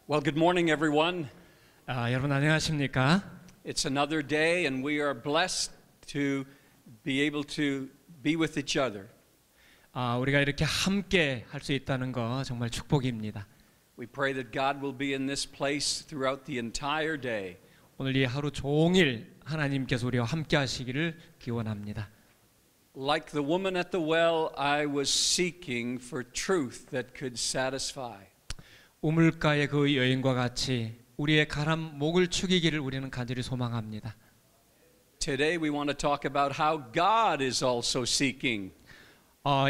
Well, good morning, everyone. 여러분 안녕하십니까? It's another day, and we are blessed to be able to be with each other. 우리가 이렇게 함께 할 수 있다는 거 정말 축복입니다. We pray that God will be in this place throughout the entire day. 오늘 이 하루 종일 하나님께서 우리와 함께 하시기를 기원합니다. Like the woman at the well, I was seeking for truth that could satisfy. 우물가의 그 여인과 같이 우리의 가람 목을 축이기를 우리는 간절히 소망합니다. Today we want to talk about how God is also seeking.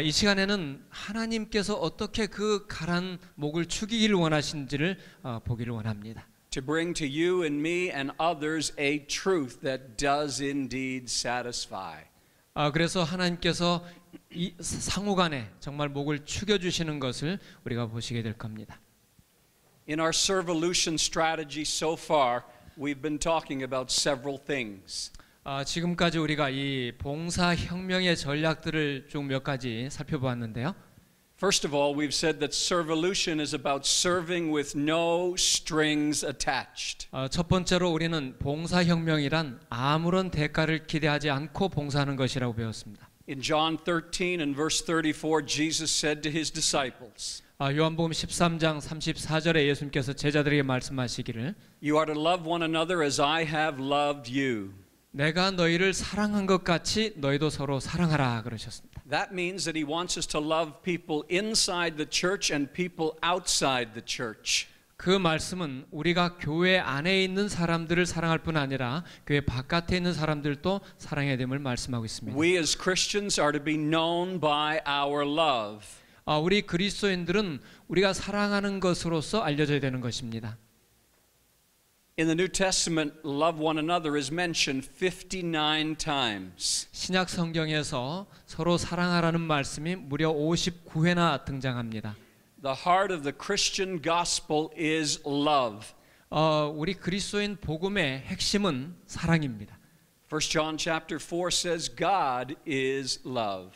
이 시간에는 하나님께서 어떻게 그 가란 목을 축이기를 원하신지를 보기를 원합니다. To bring to you and me and others a truth that does indeed satisfy. 그래서 하나님께서 이 상호간에 정말 목을 축여주시는 것을 우리가 보시게 될 겁니다. In our Servolution strategy so far, we've been talking about several things. 지금까지 우리가 이 봉사혁명의 전략들을 쭉 몇 가지 살펴보았는데요. First of all, we've said that Servolution is about serving with no strings attached. 첫 번째로 우리는 봉사혁명이란 아무런 대가를 기대하지 않고 봉사하는 것이라고 배웠습니다. In John 13 and verse 34, Jesus said to his disciples, 요한복음 13장 34절에 예수님께서 제자들에게 말씀하시기를 You are to love one another as I have loved you. 내가 너희를 사랑한 것 같이 너희도 서로 사랑하라 그러셨습니다. That means that he wants us to love people inside the church and people outside the church. 그 말씀은 우리가 교회 안에 있는 사람들을 사랑할 뿐 아니라 교회 바깥에 있는 사람들도 사랑해야 됨을 말씀하고 있습니다. We as Christians are to be known by our love. 우리 그리스도인들은 우리가 사랑하는 것으로서 알려져야 되는 것입니다. In the New Testament, love one another is mentioned 59 times. 신약 성경에서 서로 사랑하라는 말씀이 무려 59회나 등장합니다. The heart of the Christian gospel is love. 우리 그리스도인 복음의 핵심은 사랑입니다. 1 John chapter 4 says God is love.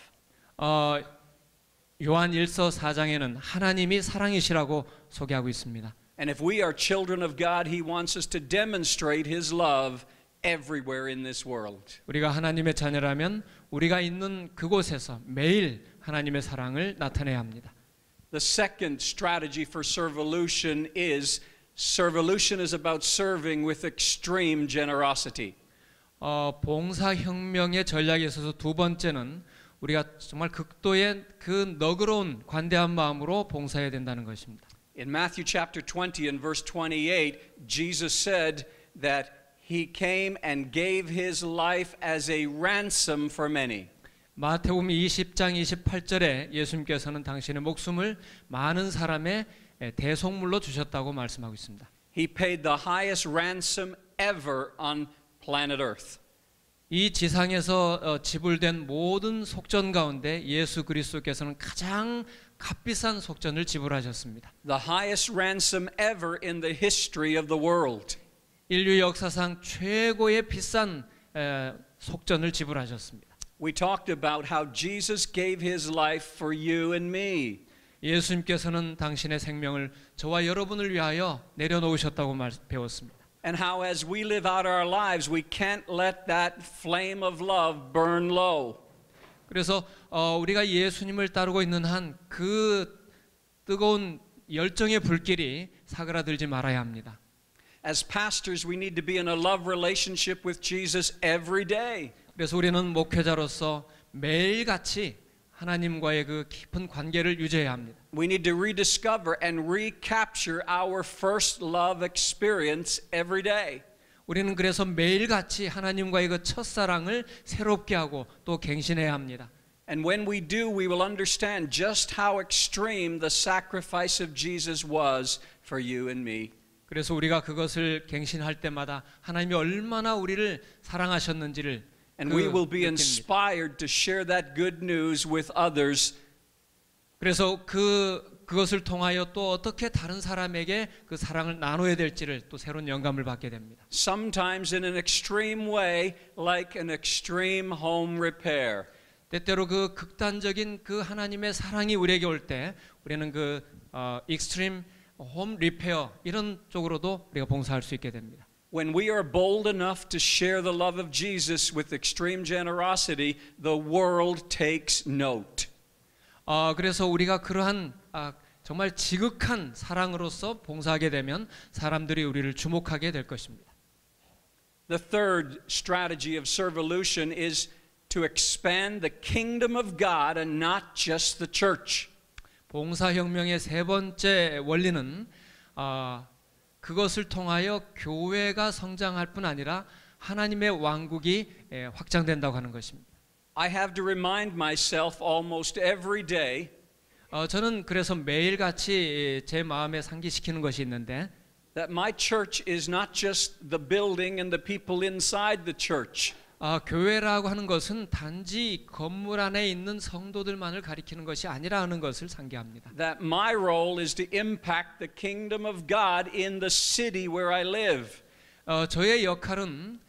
요한 1서 4장에는 하나님이 사랑이시라고 소개하고 있습니다. And if we are children of God, he wants us to demonstrate his love everywhere in this world. 우리가 하나님의 자녀라면 우리가 있는 그곳에서 매일 하나님의 사랑을 나타내야 합니다. The second strategy for Servolution is about serving with extreme generosity. 봉사혁명의 전략에 있어서 두 번째는 우리가 정말 극도의 그 너그러운 관대한 마음으로 봉사해야 된다는 것입니다. In Matthew chapter 20 and verse 28, Jesus said that he came and gave his life as a ransom for many. 마태복음 20장 28절에 예수님께서는 당신의 목숨을 많은 사람의 대속물로 주셨다고 말씀하고 있습니다. He paid the highest ransom ever on planet Earth. 이 지상에서 지불된 모든 속전 가운데 예수 그리스도께서는 가장 값비싼 속전을 지불하셨습니다. The highest ransom ever in the history of the world. 인류 역사상 최고의 비싼 속전을 지불하셨습니다. We talked about how Jesus gave his life for you and me. 예수님께서는 당신의 생명을 저와 여러분을 위하여 내려놓으셨다고 배웠습니다. And how as we live out our lives, we can't let that flame of love burn low. 그래서 우리가 예수님을 따르고 있는 한 그 뜨거운 열정의 불길이 사그라들지 말아야 합니다. As pastors, we need to be in a love relationship with Jesus every day. 그래서 우리는 목회자로서 매일같이 하나님과의 그 깊은 관계를 유지해야 합니다. We need to rediscover and recapture our first love experience every day. 우리는 그래서 매일같이 하나님과의 그 첫사랑을 새롭게 하고 또 갱신해야 합니다. And when we do, we will understand just how extreme the sacrifice of Jesus was for you and me. 그래서 우리가 그것을 갱신할 때마다 하나님이 얼마나 우리를 사랑하셨는지를 And we will be inspired to share that good news with others. 그래서 그것을 통하여 또 어떻게 다른 사람에게 그 사랑을 나눠야 될지를 또 새로운 영감을 받게 됩니다. Sometimes in an extreme way, like an extreme home repair. 때때로 그 극단적인 그 하나님의 사랑이 우리에게 올 때 우리는 그 extreme 홈 리페어 이런 쪽으로도 우리가 봉사할 수 있게 됩니다. When we are bold enough to share the love of Jesus with extreme generosity, the world takes note. 그래서 우리가 그러한 정말 지극한 사랑으로서 봉사하게 되면 사람들이 우리를 주목하게 될 것입니다. The third strategy of servolution is to expand the kingdom of God and not just the church. 봉사혁명의 세 번째 원리는 그것을 통하여 교회가 성장할 뿐 아니라 하나님의 왕국이 확장된다고 하는 것입니다. I have to remind myself almost every day 저는 그래서 매일같이 제 마음에 상기시키는 것이 있는데 that my church is not just the building and the people inside the church. 교회라고 하는 것은 단지 건물 안에 있는 성도들만을 가리키는 것이 아니라는 것을 상기합니다. That my role is to impact the kingdom of God in the city where I live. 저의 역할은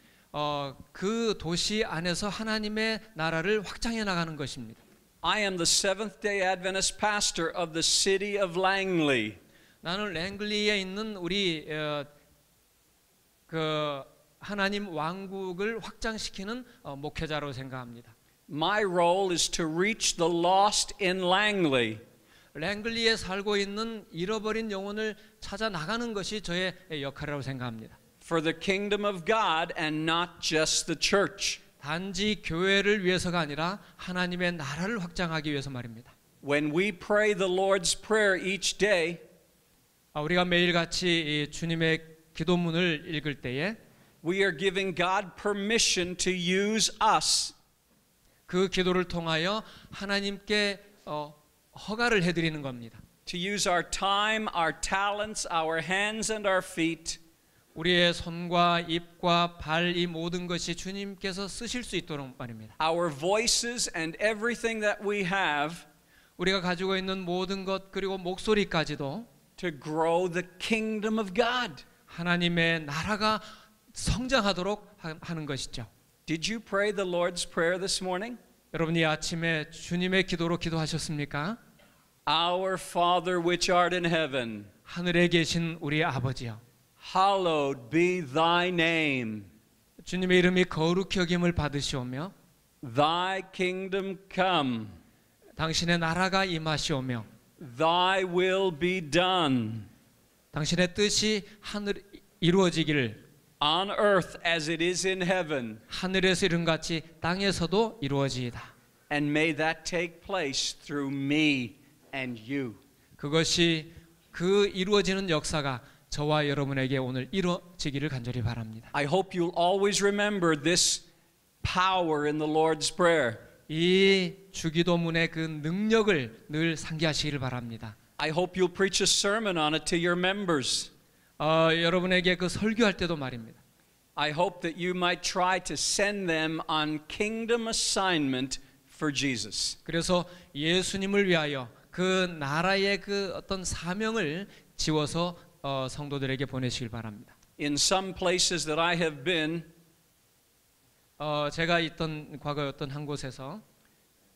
그 도시 안에서 하나님의 나라를 확장해 나가는 것입니다. I am the Seventh-day Adventist pastor of the city of Langley. 나는 랭글리에 있는 우리 그 하나님 왕국을 확장시키는 목회자로 생각합니다. My role is to reach the lost in Langley. 랭글리에 살고 있는 잃어버린 영혼을 찾아 나가는 것이 저의 역할이라고 생각합니다. For the kingdom of God and not just the church. 단지 교회를 위해서가 아니라 하나님의 나라를 확장하기 위해서 말입니다. When we pray the Lord's Prayer each day, 우리가 매일같이 주님의 기도문을 읽을 때에 we are giving God permission to use us. 그 기도를 통하여 하나님께 허가를 해드리는 겁니다. To use our time, our talents, our hands and our feet. 우리의 손과 입과 발 이 모든 것이 주님께서 쓰실 수 있도록 말입니다. Our voices and everything that we have. 우리가 가지고 있는 모든 것 그리고 목소리까지도 To grow the kingdom of God. 하나님의 나라가 성장하도록 하는 것이죠. Did you pray the Lord's Prayer this morning? 여러분이 아침에 주님의 기도로 기도하셨습니까? Our Father which art in heaven. 하늘에 계신 우리 아버지여. Hallowed be thy name. 주님의 이름이 거룩히 여김을 받으시오며 Thy kingdom come. 당신의 나라가 임하시오며 Thy will be done. 당신의 뜻이 하늘 이루어지기를 On earth as it is in heaven. 하늘에서 이룬 같이 땅에서도 이루어지이다. And may that take place through me and you. 그것이 그 이루어지는 역사가 저와 여러분에게 오늘 이루어지기를 간절히 바랍니다. I hope you'll always remember this power in the Lord's Prayer. 이 주기도문의 그 능력을 늘 상기하시기를 바랍니다. I hope you'll preach a sermon on it to your members. 여러분에게 그 설교할 때도 말입니다. I hope that you might try to send them on kingdom assignment for Jesus. 그래서 예수님을 위하여 그 나라의 그 어떤 사명을 지워서 성도들에게 보내시길 바랍니다. In some places that I have been, 제가 있던 과거에 어떤 한 곳에서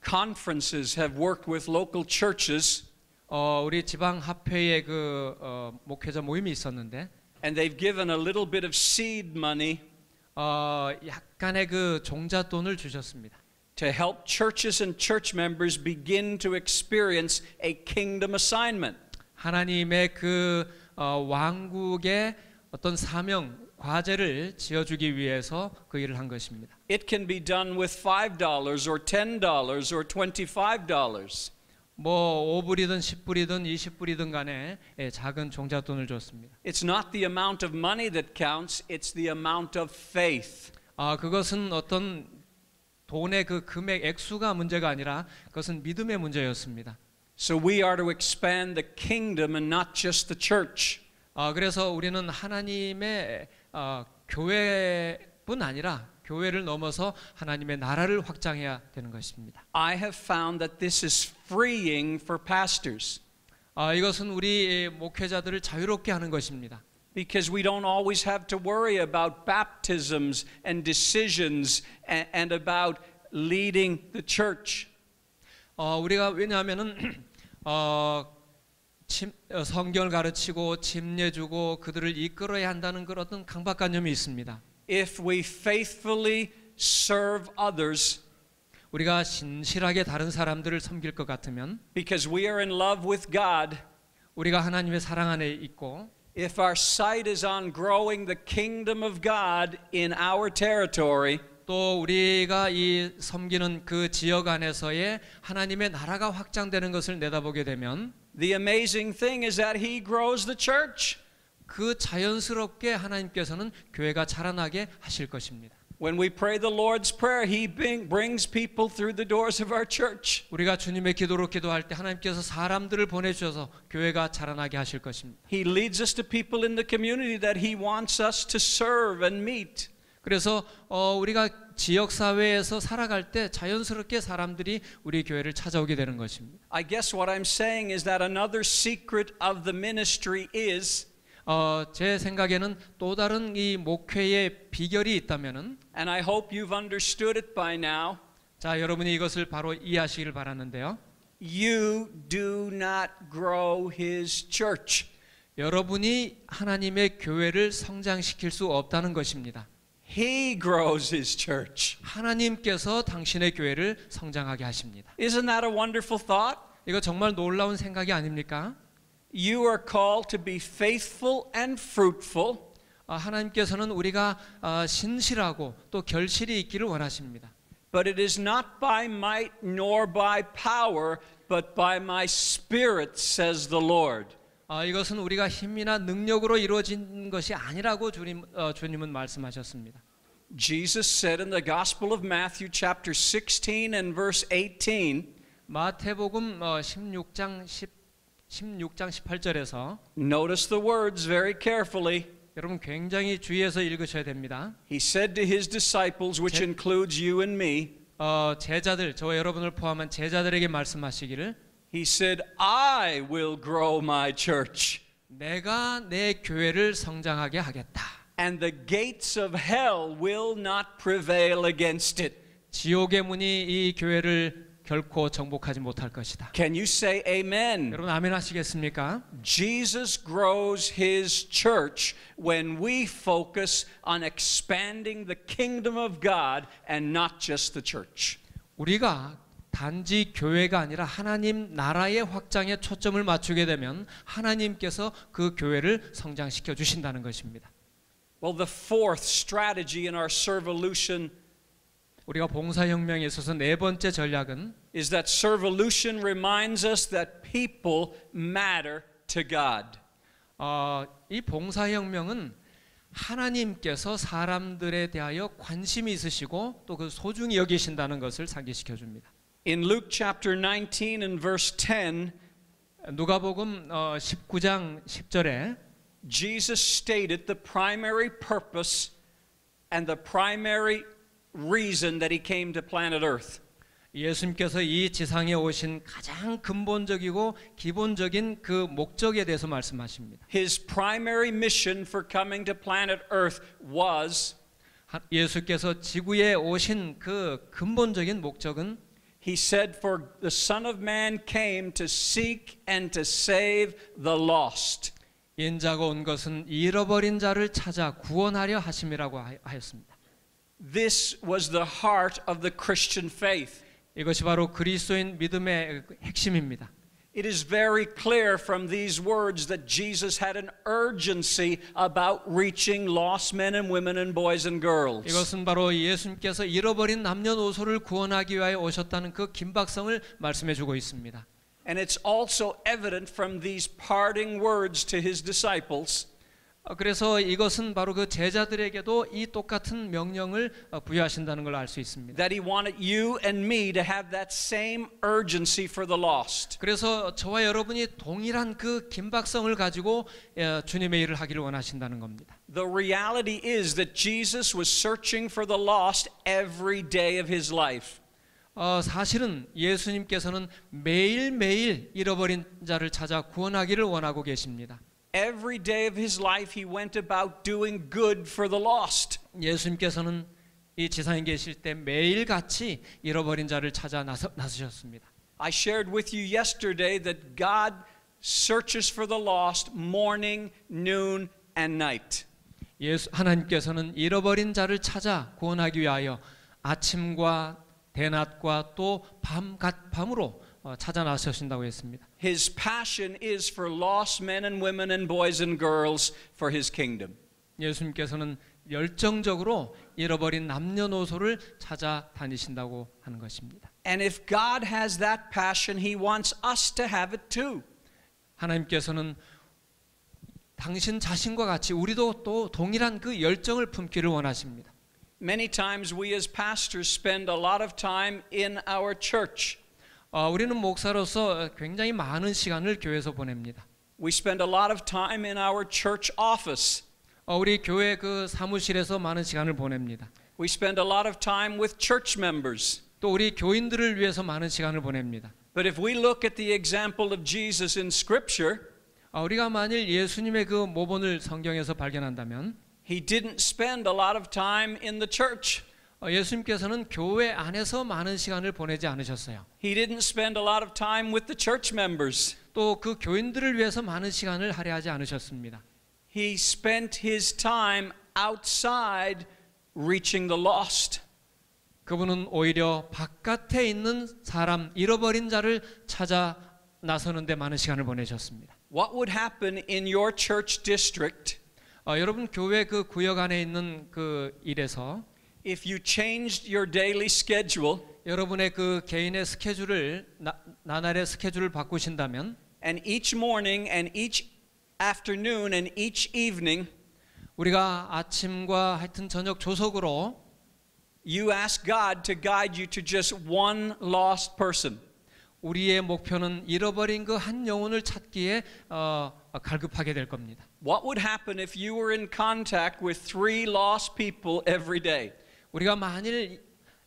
conferences have worked with local churches. 우리 지방 합회의 그 목회자 모임이 있었는데, and they've given a little bit of seed money. 약간의 그 종잣돈을 주셨습니다. To help churches and church members begin to experience a kingdom assignment. 하나님의 그 왕국의 어떤 사명 과제를 지어주기 위해서 그 일을 한 것입니다. It can be done with $5 or $10 or $25. 뭐 5불이든 10불이든 20불이든 간에 작은 종잣돈을 줬습니다. It's not the amount of money that counts, it's the amount of faith. 그것은 어떤 돈의 그 금액 액수가 문제가 아니라 그것은 믿음의 문제였습니다. So we are to expand the kingdom and not just the church. 그래서 우리는 하나님의 교회뿐 아니라 교회를 넘어서 하나님의 나라를 확장해야 되는 것입니다. I have found that this is freeing for pastors. 이것은 우리 목회자들을 자유롭게 하는 것입니다. Because we don't always have to worry about baptisms and decisions and about leading the church. 우리가 왜냐하면은 성경을 가르치고 침례주고 그들을 이끌어야 한다는 그런 어떤 강박관념이 있습니다. If we faithfully serve others, 우리가 신실하게 다른 사람들을 섬길 것 같으면 because we are in love with God, 우리가 하나님의 사랑 안에 있고 if our sight is on growing the kingdom of God in our territory, 또 우리가 이 섬기는 그 지역 안에서의 하나님의 나라가 확장되는 것을 내다보게 되면 the amazing thing is that He grows the church. 그 자연스럽게 하나님께서는 교회가 자라나게 하실 것입니다. When we pray the Lord's Prayer, He brings people through the doors of our church. 우리가 주님의 기도로 기도할 때 하나님께서 사람들을 보내주셔서 교회가 자라나게 하실 것입니다. He leads us to people in the community that He wants us to serve and meet. 그래서 우리가 지역 사회에서 살아갈 때 자연스럽게 사람들이 우리 교회를 찾아오게 되는 것입니다. I guess what I'm saying is that another secret of the ministry is, 제 생각에는 또 다른 이 목회의 비결이 있다면은, and I hope you've understood it by now, 자 여러분이 이것을 바로 이해하시길 바라는데요. you do not grow His church. 여러분이 하나님의 교회를 성장시킬 수 없다는 것입니다. He grows His church. 하나님께서 당신의 교회를 성장하게 하십니다. Isn't that a wonderful thought? 이거 정말 놀라운 생각이 아닙니까? You are called to be faithful and fruitful. 하나님께서는 우리가 신실하고 또 결실이 있기를 원하십니다. But it is not by might nor by power, but by my Spirit, says the Lord. 이것은 우리가 힘이나 능력으로 이루어진 것이 아니라고 주님은 말씀하셨습니다. Jesus said in the Gospel of Matthew chapter 16 and verse 18, 마태복음 16장 18절에서 notice the words very carefully. 여러분 굉장히 주의해서 읽으셔야 됩니다. He said to His disciples, which includes you and me, 제자들, 저와 여러분을 포함한 제자들에게 말씀하시기를, He said, I will grow my church. 내가 내 교회를 성장하게 하겠다. And the gates of hell will not prevail against it. 지옥의 문이 이 교회를 결코 정복하지 못할 것이다. Can you say amen? 여러분 아멘 하시겠습니까? Jesus grows His church when we focus on expanding the kingdom of God and not just the church. 우리가 단지 교회가 아니라 하나님 나라의 확장에 초점을 맞추게 되면 하나님께서 그 교회를 성장시켜 주신다는 것입니다. Well, the fourth strategy in our Servolution 우리가 봉사혁명에 있어서 네 번째 전략은 is that Servolution reminds us that people matter to God. 이 봉사혁명은 하나님께서 사람들에 대하여 관심이 있으시고 또 그 소중히 여기신다는 것을 상기시켜 줍니다. In Luke chapter 19 and verse 10, 누가복음 19장 10절에 Jesus stated the primary purpose and the primary reason that He came to planet Earth. 예수님께서 이 지상에 오신 가장 근본적이고 기본적인 그 목적에 대해서 말씀하십니다. His primary mission for coming to planet Earth was, 예수께서 지구에 오신 그 근본적인 목적은 He said, for the Son of Man came to seek and to save the lost. 인자가 온 것은 잃어버린 자를 찾아 구원하려 하심이라고 하였습니다. This was the heart of the Christian faith. 이것이 바로 그리스도인 믿음의 핵심입니다. It is very clear from these words that Jesus had an urgency about reaching lost men and women and boys and girls. 이것은 바로 예수님께서 잃어버린 남녀노소를 구원하기 위하여 오셨다는 그 긴박성을 말씀해 주고 있습니다. And it's also evident from these parting words to His disciples. 그래서 이것은 바로 그 제자들에게도 이 똑같은 명령을 부여하신다는 걸 알 수 있습니다. That He wanted you and me to have that same urgency for the lost. 그래서 저와 여러분이 동일한 그 긴박성을 가지고 주님의 일을 하기를 원하신다는 겁니다. The reality is that Jesus was searching for the lost every day of His life. 사실은 예수님께서는 매일매일 잃어버린 자를 찾아 구원하기를 원하고 계십니다. Every day of His life He went about doing good for the lost. 예수님께서는 이 지상에 계실 때 매일같이 잃어버린 자를 찾아 나서셨습니다. I shared with you yesterday that God searches for the lost morning, noon, and night. 하나님께서는 잃어버린 자를 찾아 구원하기 위하여 아침과 대낮과 또 밤으로 찾아 나서신다고 했습니다. His passion is for lost men and women and boys and girls for his kingdom. 예수님께서는 열정적으로 잃어버린 남녀노소를 찾아다니신다고 하는 것입니다. And if God has that passion, he wants us to have it too. 하나님께서는 당신 자신과 같이 우리도 또 동일한 그 열정을 품기를 원하십니다. Many times we as pastors spend a lot of time in our church. 우리는 목사로서 굉장히 많은 시간을 교회에서 보냅니다. We spend a lot of time in our church office. 우리 교회 그 사무실에서 많은 시간을 보냅니다. We spend a lot of time with church members. 또 우리 교인들을 위해서 많은 시간을 보냅니다. But if we look at the example of Jesus in Scripture, 우리가 만일 예수님의 그 모본을 성경에서 발견한다면 he didn't spend a lot of time in the church. 예수님께서는 교회 안에서 많은 시간을 보내지 않으셨어요. He didn't spend a lot of time with the church members. 또 그 교인들을 위해서 많은 시간을 할애하지 않으셨습니다. He spent his time outside reaching the lost. 그분은 오히려 바깥에 있는 사람, 잃어버린 자를 찾아 나서는 데 많은 시간을 보내셨습니다. What would happen in your church district 여러분 교회 그 구역 안에 있는 그 일에서 if you changed your daily schedule 여러분의 그 개인의 스케줄을 나날의 스케줄을 바꾸신다면 and each morning and each afternoon and each evening 우리가 아침과 하여튼 저녁 조석으로 you ask God to guide you to just one lost person. 우리의 목표는 잃어버린 그 한 영혼을 찾기에 갈급하게 될 겁니다. What would happen if you were in contact with 3 lost people every day? 우리가 만일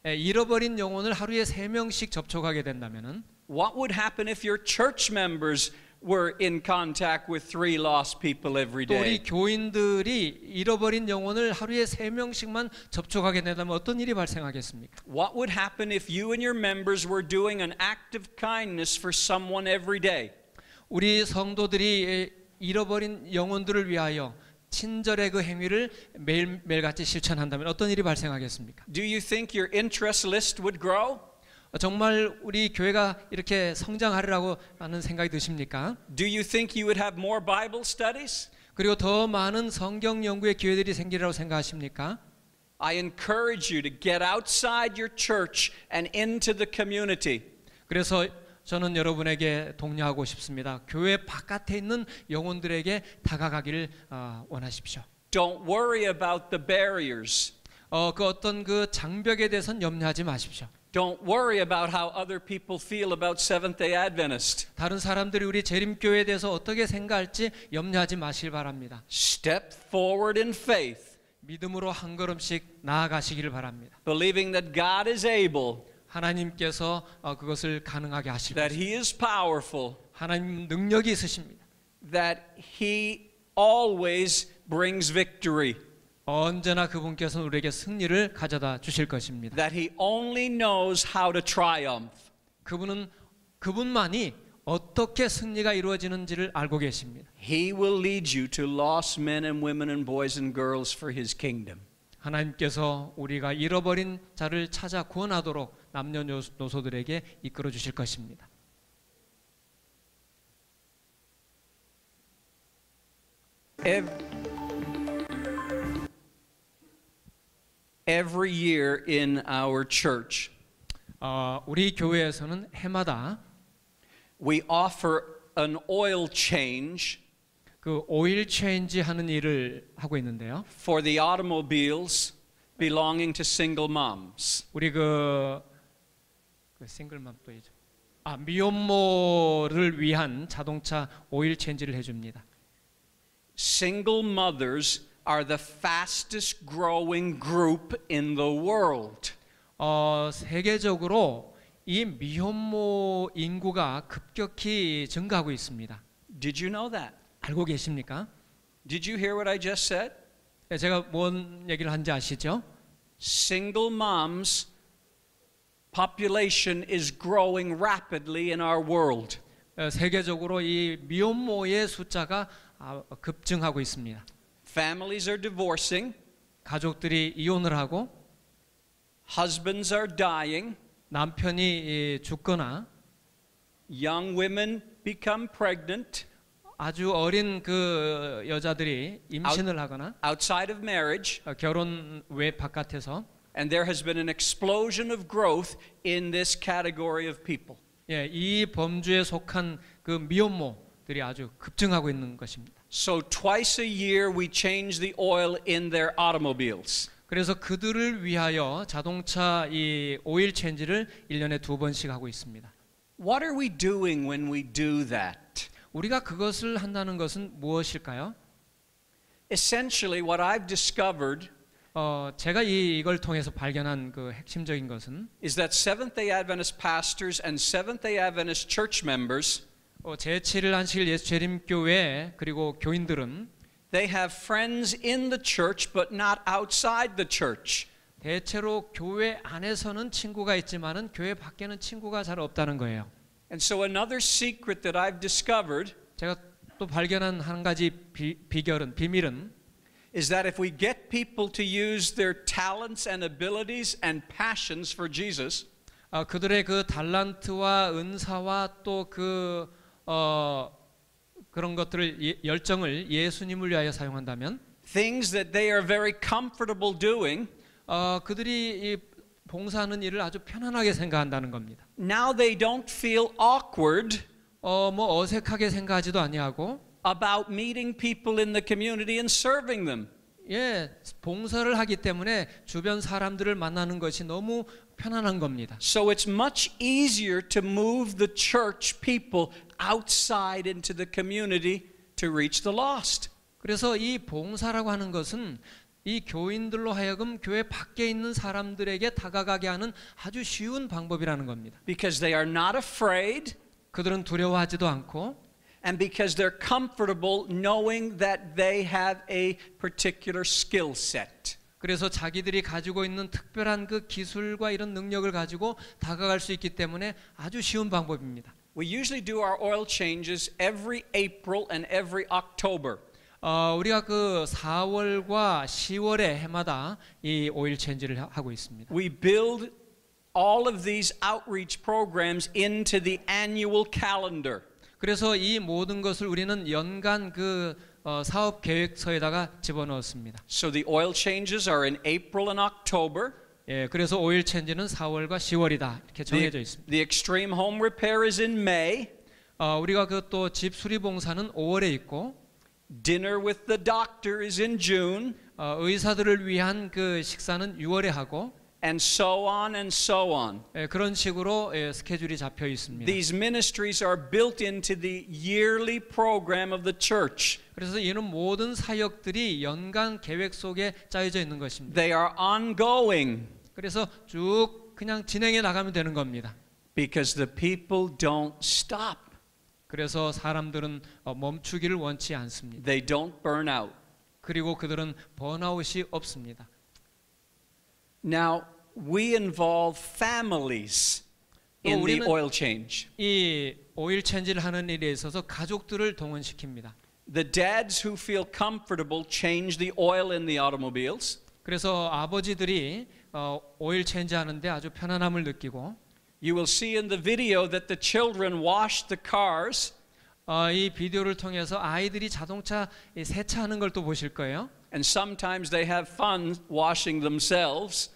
잃어버린 영혼을 하루에 3명씩 접촉하게 된다면은 What would happen if your church members were in contact with 3 lost people every 또 우리 day? 교인들이 잃어버린 영혼을 하루에 3명씩만 접촉하게 된다면 어떤 일이 발생하겠습니까? What would happen if you and your members were doing an act of kindness for someone every day? 우리 성도들이 잃어버린 영혼들을 위하여 친절의 그 행위를 매일같이 실천한다면 어떤 일이 발생하겠습니까? Do you think your interest list would grow? 정말 우리 교회가 이렇게 성장하리라고 하는 생각이 드십니까? Do you think you would have more Bible studies? 그리고 더 많은 성경 연구의 기회들이 생기리라고 생각하십니까? I encourage you to get outside your church and into the community. 그래서 저는 여러분에게 독려하고 싶습니다. 교회 바깥에 있는 영혼들에게 다가가기를 원하십시오. Don't worry about the barriers. 그 어떤 그 장벽에 대해서는 염려하지 마십시오. Don't worry about how other people feel about Seventh-day Adventist. 다른 사람들이 우리 재림교회에 대해서 어떻게 생각할지 염려하지 마시길 바랍니다. Step forward in faith, 믿음으로 한 걸음씩 나아가시기를 바랍니다. believing that God is able, 하나님께서 그것을 가능하게 하실 that 것입니다. He is powerful, 하나님 능력이 있으십니다. that He always brings victory, 언제나 그분께서는 우리에게 승리를 가져다 주실 것입니다. that He only knows how to triumph. 그분만이 어떻게 승리가 이루어지는지를 알고 계십니다. He will lead you to lost men and women and boys and girls for His kingdom. 하나님께서 우리가 잃어버린 자를 찾아 구원하도록 남녀노소들에게 이끌어 주실 것입니다. Every year in our church, 우리 교회에서는 해마다 we offer an oil change 그 오일 체인지 하는 일을 하고 있는데요. for the automobiles belonging to single moms. 우리 그 싱글맘 또 이죠. 미혼모를 위한 자동차 오일 체인지를 해줍니다. Single mothers are the fastest growing group in the world. 세계적으로 이 미혼모 인구가 급격히 증가하고 있습니다. Did you know that? 알고 계십니까? Did you hear what I just said? 제가 뭔 얘기를 한지 아시죠? Single moms population is growing rapidly in our world. 세계적으로 이 미혼모의 숫자가 급증하고 있습니다. Families are divorcing. 가족들이 이혼을 하고 Husbands are dying. 남편이 죽거나 Young women become pregnant 아주 어린 그 여자들이 임신을 하거나 outside of marriage. 결혼 외 바깥에서 And there has been an explosion of growth in this category of people. 예, 이 범주에 속한 그 미혼모들이 아주 급증하고 있는 것입니다. So twice a year we change the oil in their automobiles. 그래서 그들을 위하여 자동차 이 오일 체인지를 1년에 2번씩 하고 있습니다. What are we doing when we do that? 우리가 그것을 한다는 것은 무엇일까요? Essentially what I've discovered 제가 이걸 통해서 발견한 그 핵심적인 것은 is that Seventh-day Adventist pastors and Seventh-day Adventist church members 제7일 안식일 예수 재림교회 그리고 교인들은 they have friends in the church but not outside the church. 대체로 교회 안에서는 친구가 있지만은 교회 밖에는 친구가 잘 없다는 거예요. And so another secret that I've discovered 제가 또 발견한 한 가지 비밀은 is that if we get people to use their talents and abilities and passions for Jesus, 그들의 그 달란트와 은사와 또 그런 것들을 열정을 예수님을 위하여 사용한다면 things that they are very comfortable doing, 그들이 이 봉사하는 일을 아주 편안하게 생각한다는 겁니다. now they don't feel awkward 뭐 어색하게 생각하지도 아니하고 about meeting people in the community and serving them. 예, 봉사를 하기 때문에 주변 사람들을 만나는 것이 너무 편안한 겁니다. So it's much easier to move the church people outside into the community to reach the lost. 그래서 이 봉사라고 하는 것은 이 교인들로 하여금 교회 밖에 있는 사람들에게 다가가게 하는 아주 쉬운 방법이라는 겁니다. Because they are not afraid 그들은 두려워하지도 않고 and because they're comfortable knowing that they have a particular skill set. 그래서 자기들이 가지고 있는 특별한 그 기술과 이런 능력을 가지고 다가갈 수 있기 때문에 아주 쉬운 방법입니다. We usually do our oil changes every April and every October. 우리가 그 4월과 10월에 해마다 이 오일 체인지를 하고 있습니다. We build all of these outreach programs into the annual calendar. 그래서 이 모든 것을 우리는 연간 그 사업 계획서에다가 집어넣었습니다. So the oil changes are in April and October. 예, 그래서 오일 체인지는 4월과 10월이다 이렇게 정해져 있습니다. The extreme home repair is in May. 우리가 그 또 집 수리 봉사는 5월에 있고, Dinner with the doctor is in June. 의사들을 위한 그 식사는 6월에 하고, and so on and so on. 그런 식으로 스케줄이 잡혀 있습니다. These ministries are built into the yearly program of the church. 그래서 이는 모든 사역들이 연간 계획 속에 짜여져 있는 것입니다. They are ongoing. 그래서 쭉 그냥 진행해 나가면 되는 겁니다. Because the people don't stop. 그래서 사람들은 멈추기를 원치 않습니다. They don't burn out. 그리고 그들은 번아웃이 없습니다. Now, we involve families in the oil change. 이 오일 체인지를 하는 일에 있어서 가족들을 동원시킵니다. The dads who feel comfortable change the oil in the automobiles. 그래서 아버지들이 오일 체인지 하는데 아주 편안함을 느끼고, You will see in the video that the children wash the cars. 이 비디오를 통해서 아이들이 자동차 세차하는 걸 또 보실 거예요. And sometimes they have fun washing themselves.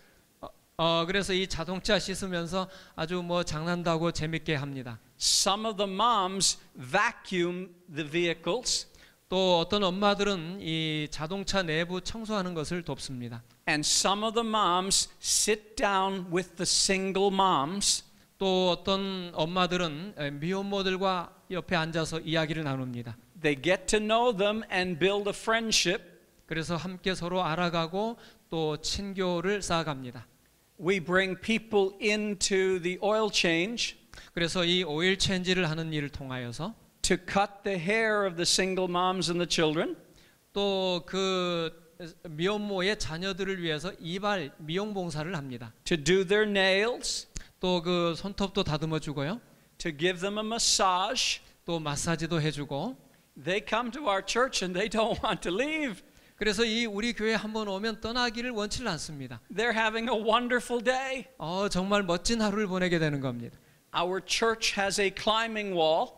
그래서 이 자동차 씻으면서 아주 뭐 장난도 하고 재밌게 합니다. Some of the moms vacuum the vehicles. 또 어떤 엄마들은 이 자동차 내부 청소하는 것을 돕습니다. And some of the moms sit down with the single moms. 또 어떤 엄마들은 미혼모들과 옆에 앉아서 이야기를 나눕니다. They get to know them and build a friendship. 그래서 함께 서로 알아가고 또 친교를 쌓아갑니다. We bring people into the oil change. 그래서 이 오일 체인지를 하는 일을 통하여서 to cut the hair of the single moms and the children. 또 그 미혼모의 자녀들을 위해서 이발 미용 봉사를 합니다. To do their nails. 또 그 손톱도 다듬어 주고요. To give them a massage. 또 마사지도 해주고 They come to our church and they don't want to leave. 그래서 이 우리 교회 한번 오면 떠나기를 원치 않습니다. They're having a wonderful day. 정말 멋진 하루를 보내게 되는 겁니다. Our church has a climbing wall.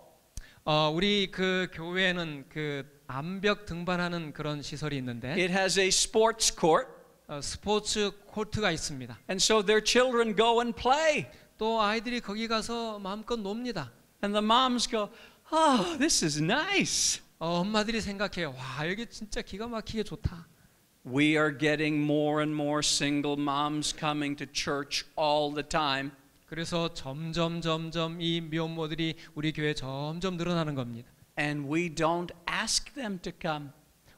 우리 그 교회는 그 암벽 등반하는 그런 시설이 있는데 It has a sports court. 스포츠 코트가 있습니다. And so their children go and play. 또 아이들이 거기 가서 마음껏 놉니다. And the moms go, oh, this is nice. 엄마들이 생각해요. 와, 여기 진짜 기가 막히게 좋다. We are getting more and more single moms coming to church all the time. 그래서 점점 이 미혼모들이 우리 교회에 점점 늘어나는 겁니다. And we don't ask them to come.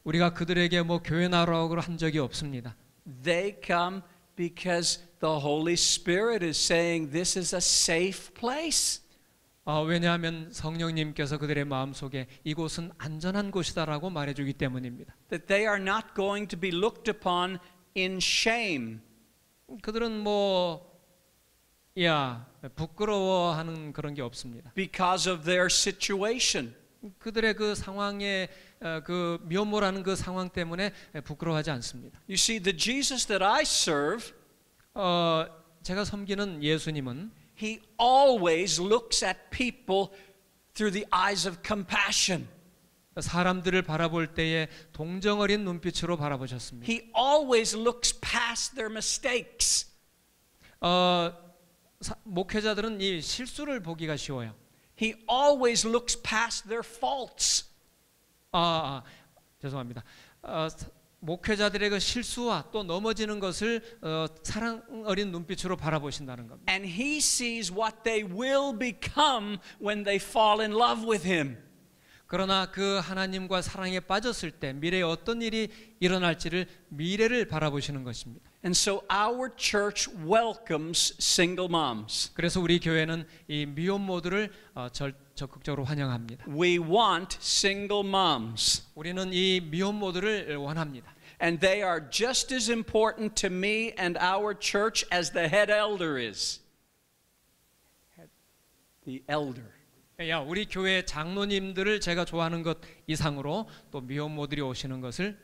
우리가 그들에게 뭐 교회 나오라고 한 적이 없습니다. They come because the Holy Spirit is saying this is a safe place. 왜냐하면 성령님께서 그들의 마음속에 이곳은 안전한 곳이다라고 말해주기 때문입니다. That they are not going to be looked upon in shame. 그들은 부끄러워하는 그런 게 없습니다. Because of their situation. 그들의 그 상황에 그 미혼모라는 그 상황 때문에 부끄러워하지 않습니다. You see, the Jesus that I serve, 제가 섬기는 예수님은 He always looks at people through the eyes of compassion. 사람들을 바라볼 때에 동정 어린 눈빛으로 바라보셨습니다. He always looks past their mistakes. 목회자들은 이 실수를 보기가 쉬워요. He always looks past their faults. 죄송합니다. 목회자들의 그 실수와 또 넘어지는 것을 사랑 어린 눈빛으로 바라보신다는 겁니다. And he sees what they will become when they fall in love with him. 그러나 그 하나님과 사랑에 빠졌을 때 미래에 어떤 일이 일어날지를 미래를 바라보시는 것입니다. And so our church welcomes single moms. 그래서 우리 교회는 이 미혼모들을 적극적으로 환영합니다. We want single moms. 우리는 이 미혼모들을 원합니다. And they are just as important to me and our church as the head elder is. The elder. 우리 교회 장로님들을 제가 좋아하는 것 이상으로 또 미혼모들이 오시는 것을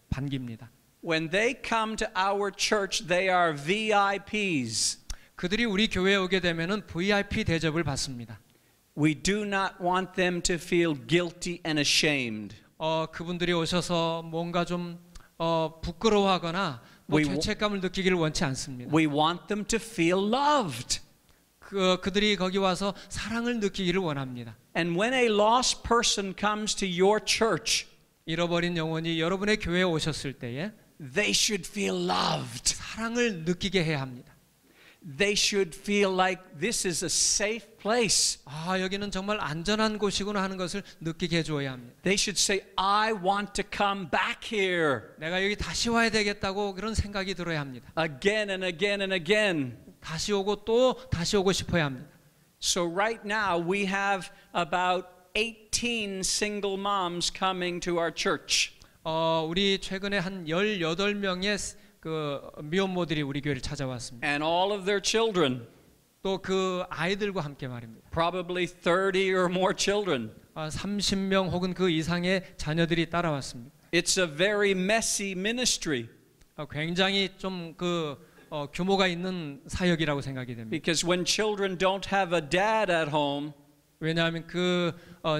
반깁니다. When they come to our church, they are VIPs. 그들이 우리 교회에 오게 되면은 VIP 대접을 받습니다. We do not want them to feel guilty and ashamed. 그분들이 오셔서 뭔가 좀 부끄러워하거나 죄책감을 느끼기를 원치 않습니다. We want them to feel loved. 그들이 거기 와서 사랑을 느끼기를 원합니다. And when a lost person comes to your church, 잃어버린 영혼이 여러분의 교회에 오셨을 때에 they should feel loved. 사랑을 느끼게 해야 합니다. They should feel like this is a safe place. 여기는 정말 안전한 곳이구나 하는 것을 느끼게 해줘야 합니다. They should say, I want to come back here. 내가 여기 다시 와야 되겠다고 그런 생각이 들어야 합니다. Again and again and again. 다시 오고 또 다시 오고 싶어야 합니다. So right now we have about 18 single moms coming to our church. 우리 최근에 한 18명의 그 미혼모들이 우리 교회를 찾아왔습니다. And all of their children. 또 그 아이들과 함께 말입니다. Probably 30 or more children. 30명 혹은 그 이상의 자녀들이 따라왔습니다. It's a very messy ministry. 굉장히 좀 규모가 있는 사역이라고 생각이 됩니다. Because when children don't have a dad at home, 왜냐하면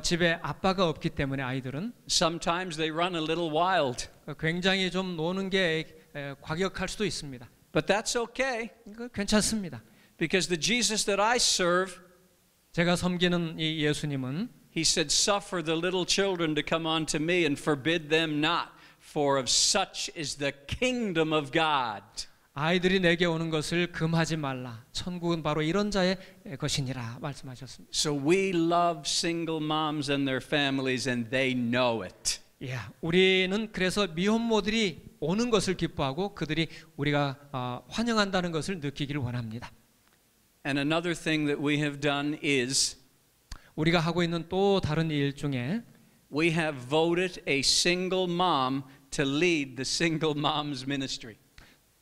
집에 아빠가 없기 때문에 아이들은 sometimes they run a little wild. 굉장히 좀 노는 게 과격할 수도 있습니다. But that's okay. 괜찮습니다. Because the Jesus that I serve, 제가 섬기는 이 예수님은 He said, suffer the little children to come unto me and forbid them not, for of such is the kingdom of God. 아이들이 내게 오는 것을 금하지 말라. 천국은 바로 이런 자의 것이니라 말씀하셨습니다. So we love single moms and their families and they know it. 우리는 그래서 미혼모들이 오는 것을 기뻐하고 그들이 우리가 환영한다는 것을 느끼기를 원합니다. And another thing that we have done is 우리가 하고 있는 또 다른 일 중에 we have voted a single mom to lead the single moms ministry.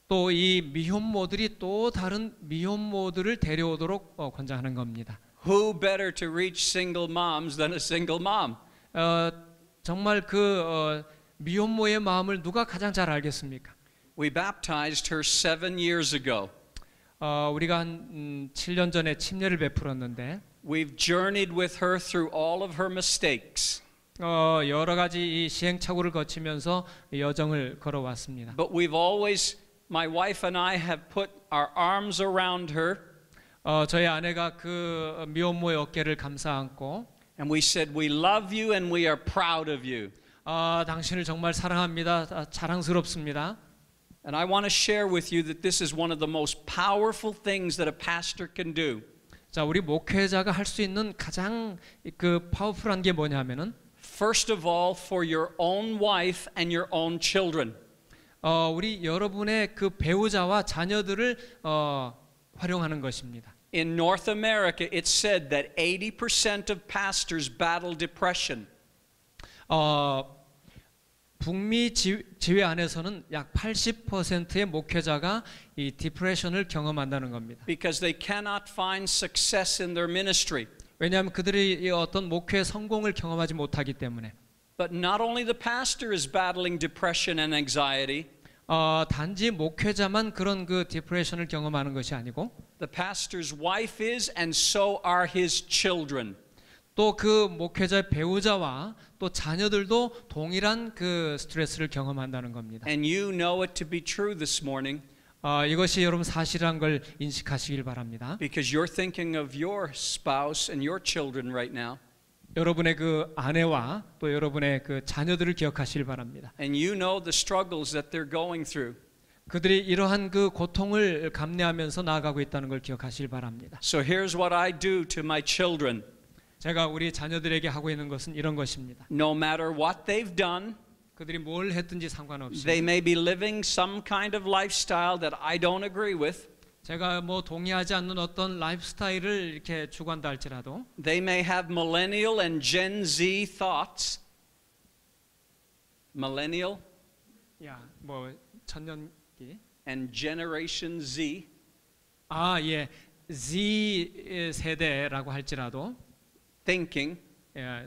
또 이 미혼모들이 또 다른 미혼모들을 데려오도록 권장하는 겁니다. Who better to reach single moms than a single mom? 정말 미혼모의 마음을 누가 가장 잘 알겠습니까? We baptized her 7 years ago. 우리가 한 7년 전에 침례를 베풀었는데 We've journeyed with her through all of her mistakes. 여러 가지 이 시행착오를 거치면서 여정을 걸어왔습니다. But we've always, my wife and I have put our arms around her. 저희 아내가 그 미혼모의 어깨를 감싸 안고 And we said, we love you and we are proud of you. 당신을 정말 사랑합니다. 자랑스럽습니다. And I want to share with you that this is one of the most powerful things that a pastor can do. 자, 우리 목회자가 할 수 있는 가장 그 파워풀한 게 뭐냐면은 First of all, for your own wife and your own children. 우리 여러분의 그 배우자와 자녀들을 활용하는 것입니다. In North America, it's said that 80% of pastors battle depression. 북미 지회 안에서는 약 80%의 목회자가 이 디프레션을 경험한다는 겁니다. Because they cannot find success in their ministry. 왜냐하면 그들이 이 어떤 목회의 성공을 경험하지 못하기 때문에. But not only the pastor is battling depression and anxiety. 단지 목회자만 그런 그 디프레션을 경험하는 것이 아니고 The pastor's wife is, and so are his children. 또 그 목회자의 배우자와 또 자녀들도 동일한 그 스트레스를 경험한다는 겁니다. And you know it to be true this morning. 이것이 여러분 사실이란 걸 인식하시길 바랍니다. Because you're thinking of your spouse and your children right now. 여러분의 그 아내와 또 여러분의 그 자녀들을 기억하시길 바랍니다. And you know the struggles that they're going through. 그들이 이러한 그 고통을 감내하면서 나아가고 있다는 걸 기억하시길 바랍니다. So here's what I do to my children. 제가 우리 자녀들에게 하고 있는 것은 이런 것입니다. No matter what they've done, 그들이 뭘 했든지 상관없이 they may be living some kind of lifestyle that I don't agree with. 제가 뭐 동의하지 않는 어떤 라이프 스타일을 이렇게 추구한다 할지라도 They may have millennial and Gen Z thoughts. Millennial 뭐 천년기 and Generation Z. 예. Z 세대라고 할지라도 Thinking.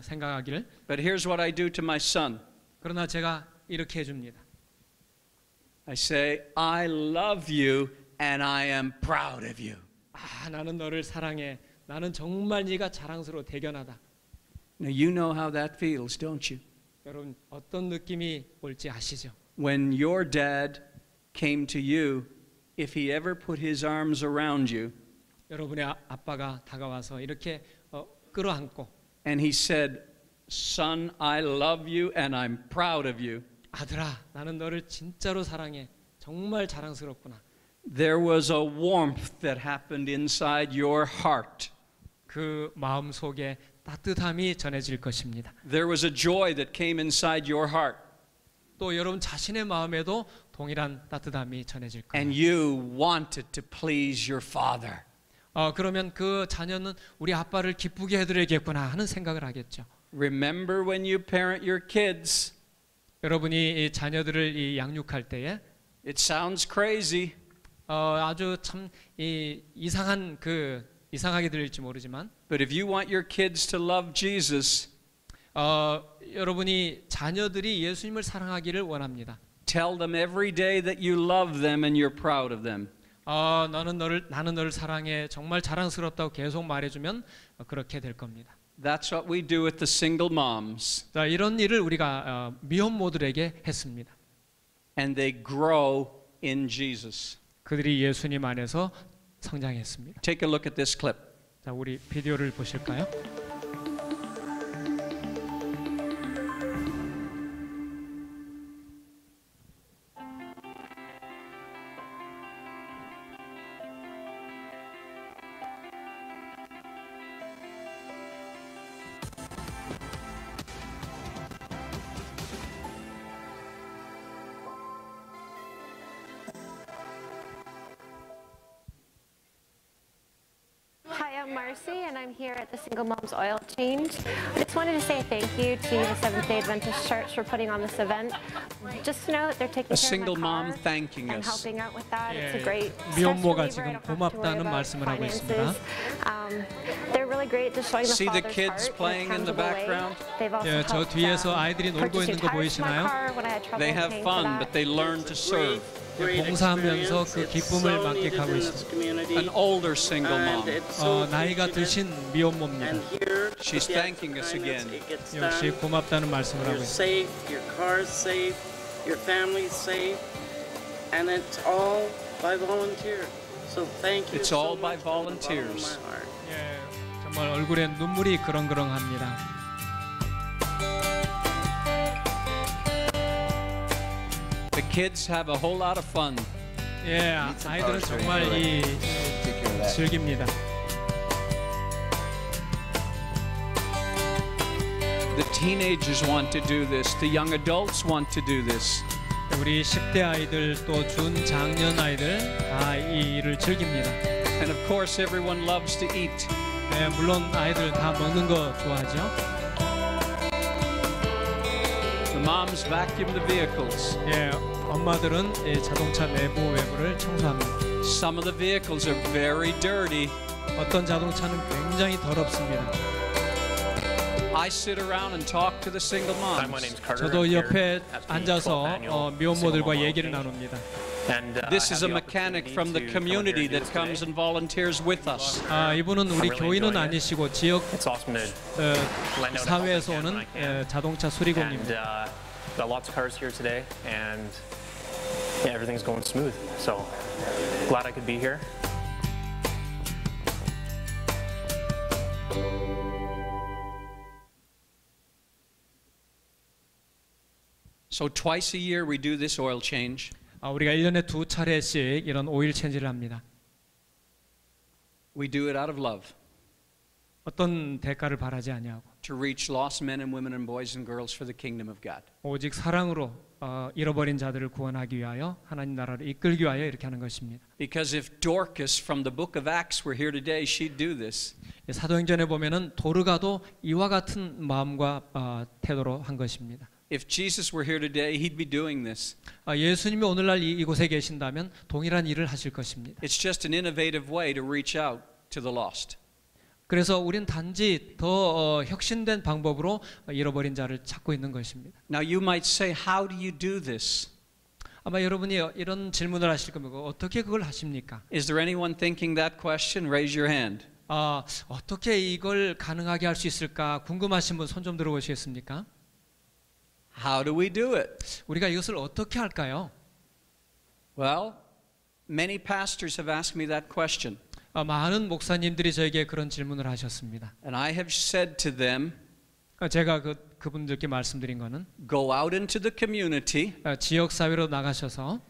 생각하기를. But here's what I do to my son. 그러나 제가 이렇게 해줍니다. I say, I love you and I am proud of you. 나는 너를 사랑해. 나는 정말 네가 자랑스러워 대견하다. Now you know how that feels, don't you? 여러분 어떤 느낌이 올지 아시죠? When your dad came to you, if he ever put his arms around you, 여러분의 아빠가 다가와서 이렇게 끌어안고 and he said, Son, I love you and I'm proud of you. 아들아, 나는 너를 진짜로 사랑해. 정말 자랑스럽구나. There was a warmth that happened inside your heart. 그 마음 속에 따뜻함이 전해질 것입니다. There was a joy that came inside your heart. 또 여러분 자신의 마음에도 동일한 따뜻함이 전해질 거예요. And you wanted to please your father. 그러면 그 자녀는 우리 아빠를 기쁘게 해드려야겠구나 하는 생각을 하겠죠. Remember when you parent your kids. 여러분이 이 자녀들을 이 양육할 때에 It sounds crazy. 아주 참 이상하게 들릴지 모르지만 But if you want your kids to love Jesus, 여러분이 자녀들이 예수님을 사랑하기를 원합니다. tell them every day that you love them and you're proud of them. 나는 너를 사랑해. 정말 자랑스럽다고 계속 말해주면 그렇게 될 겁니다. That's what we do with the single moms. 자, 이런 일을 우리가 미혼모들에게 했습니다. And they grow in Jesus. 그들이 예수님 안에서 성장했습니다. Take a look at this clip. 자, 우리 비디오를 보실까요? Hi, I'm Marcy, and I'm here at the Single Moms Oil Change. I just wanted to say thank you to the Seventh-day Adventist Church for putting on this event. Just to know that they're taking A care single of my mom car thanking and us. helping out with that. 예, It's a great 미혼모가 stress reliever. 지금 I don't have to worry 고맙다는 about 말씀을 하고 있습니다. finances. They're really great at showing the See the father's kids heart playing in the a tangible way. background? They've also 예, 저 helped, 뒤에서 아이들이 놀고 purchase 있는 new 거 tires for my 보이시나요? car when I had trouble They have paying for fun, that. but they learn to serve. 봉사하면서 그 기쁨을 만끽하고 있습니다. An older single mom. 나이가 드신 미혼모입니다. She's thanking us again. 역시 고맙다는 말씀을 하고 You're 있습니다. safe, your car's safe, your family's safe, and it's all by volunteer. So thank you It's so all by much from the bottom of volunteers. my heart. 예, 정말 얼굴에 눈물이 그렁그렁합니다. The kids have a whole lot of fun. 예, 아이들은 정말 즐깁니다. The teenagers want to do this. The young adults want to do this. 우리 10대 아이들 또 준장년 아이들 다 이 일을 즐깁니다. And of course, everyone loves to eat. 예, 물론 아이들 다 먹는 거 좋아하죠. The moms vacuum the vehicles. 예, 엄마들은 이 자동차 내부 외부를 청소합니다. Some of the vehicles are very dirty. 어떤 자동차는 굉장히 더럽습니다. I sit around and talk to the single Hi, my moms. name's Carter. 저도 I'm here 옆에 at the 앉아서 12th annual 미혼모들과 Single Mom 얘기를 Oil 나눕니다. Change. And, This I is a have the mechanic opportunity from the to come community here that today. comes and volunteers with us. 이분은 우리 really 교인은 enjoying it. 아니시고 지역 It's awesome to lend out a helping 사회에서 hand 오는 when I can. 자동차 And 수리공입니다. got lots of cars here today, and yeah, everything's going smooth. So glad I could be here. So twice a year we do this oil change. 우리가 1년에 2차례씩 이런 오일 체인지를 합니다. We do it out of love 어떤 대가를 바라지 아니하고 to reach lost men and women and boys and girls for the kingdom of God. 오직 사랑으로 잃어버린 자들을 구원하기 위하여 하나님 나라를 이끌기 위하여 이렇게 하는 것입니다. Because if Dorcas from the book of Acts were here today, she'd do this. 사도행전에 보면은 도르가도 이와 같은 마음과 태도로 한 것입니다. If Jesus were here today, he'd be doing this. 예수님이 오늘날 이곳에 계신다면 동일한 일을 하실 것입니다. It's just an innovative way to reach out to the lost. 그래서 우린 단지 더 혁신된 방법으로 잃어버린 자를 찾고 있는 것입니다. Now you might say, how do you do this? 아마 여러분이 이런 질문을 하실 겁니다. 어떻게 그걸 하십니까? Is there anyone thinking that question? Raise your hand. 어떻게 이걸 가능하게 할 수 있을까 궁금하신 분 손 좀 들어보시겠습니까? How do we do it? 우리가 이것을 어떻게 할까요? Well, many pastors have asked me that question. 많은 목사님들이 저에게 그런 질문을 하셨습니다. And I have said to them, 제가 그분들께 말씀드린 거는 go out into the community 지역 사회로 나가셔서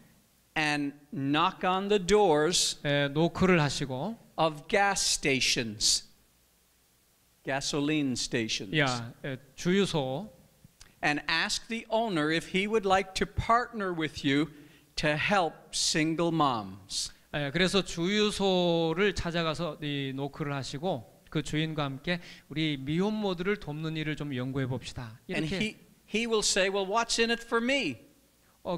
and knock on the doors 노크를 하시고 of gas stations, gasoline stations, 주유소 and ask the owner if he would like to partner with you to help single moms. 그래서 주유소를 찾아가서 이 노크를 하시고 그 주인과 함께 우리 미혼모들을 돕는 일을 좀 연구해 봅시다. And 이렇게 he will say, well, what's in it for me?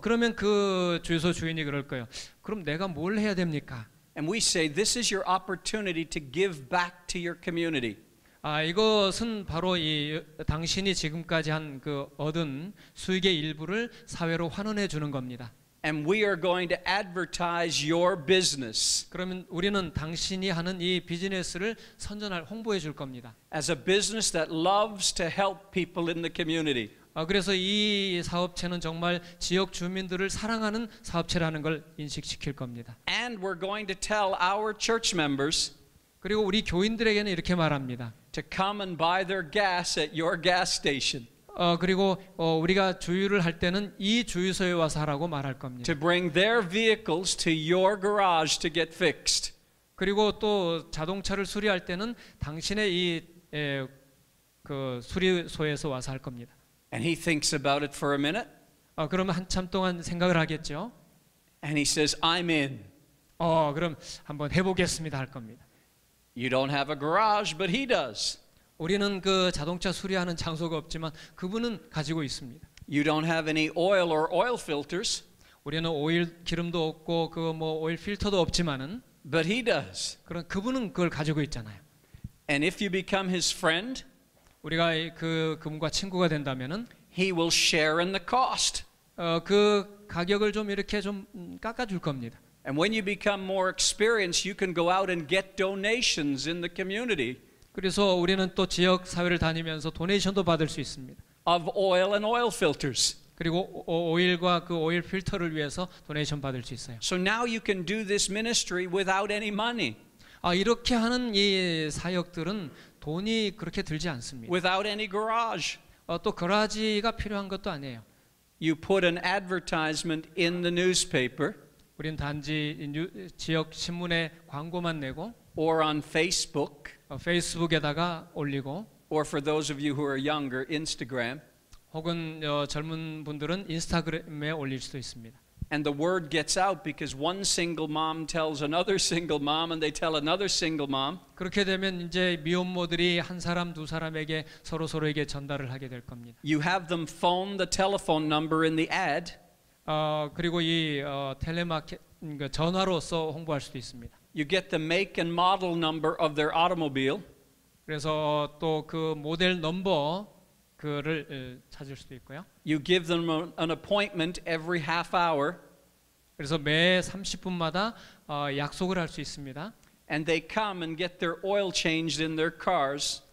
그러면 그 주유소 주인이 그럴 거예요. 그럼 내가 뭘 해야 됩니까? And we say, this is your opportunity to give back to your community. 이것은 바로 이 당신이 지금까지 한 그 얻은 수익의 일부를 사회로 환원해 주는 겁니다. And we are going to advertise your business 그러면 우리는 당신이 하는 이 비즈니스를 홍보해 줄 겁니다. as a business that loves to help people in the community. 그래서 이 사업체는 정말 지역 주민들을 사랑하는 사업체라는 걸 인식시킬 겁니다. And we're going to tell our church members 그리고 우리 교인들에게는 이렇게 말합니다. to come and buy their gas at your gas station. 그리고 우리가 주유를 할 때는 이 주유소에 와서 하라고 말할 겁니다. To bring their vehicles to your garage to get fixed. 그리고 또 자동차를 수리할 때는 당신의 그 수리소에서 와서 할 겁니다. And he thinks about it for a minute. 그러면 한참 동안 생각을 하겠죠. And he says, I'm in. 그럼 한번 해보겠습니다 할 겁니다. You don't have a garage, but he does. 우리는 그 자동차 수리하는 장소가 없지만 그분은 가지고 있습니다. You don't have any oil or oil filters, 우리는 오일 기름도 없고 그 뭐 오일 필터도 없지만은 but he does. 그런 그분은 그걸 가지고 있잖아요. And if you become his friend, 우리가 그분과 친구가 된다면은 he will share in the cost. 그 가격을 좀 이렇게 좀 깎아줄 겁니다. And when you become more experienced, you can go out and get donations in the community 그래서 우리는 또 지역 사회를 다니면서 도네이션도 받을 수 있습니다. of oil and oil filters. 그리고 오일과 그 오일 필터를 위해서 도네이션 받을 수 있어요. So now you can do this ministry without any money, 이렇게 하는 이 사역들은 돈이 그렇게 들지 않습니다. without any garage. 또 거라지가 필요한 것도 아니에요. You put an advertisement in the newspaper 우리는 단지 지역 신문에 광고만 내고 or on Facebook, 페이스북에다가 올리고 or for those of you who are younger, Instagram. 혹은 젊은 분들은 인스타그램에 올릴 수도 있습니다. And the word gets out because one single mom tells another single mom and they tell another single mom. 그렇게 되면 이제 미혼모들이 한 사람 두 사람에게 서로에게 전달을 하게 될 겁니다. You have them phone the telephone number in the ad. 그리고 이 텔레마케 전화로서 홍보할 수도 있습니다. You get the make and model number of their automobile. 그래서 또 그 모델 넘버 그를 찾을 수도 있고요. You give them an appointment every half hour. 그래서 매 30분마다 약속을 할 수 있습니다. And they come and get their oil changed in their cars.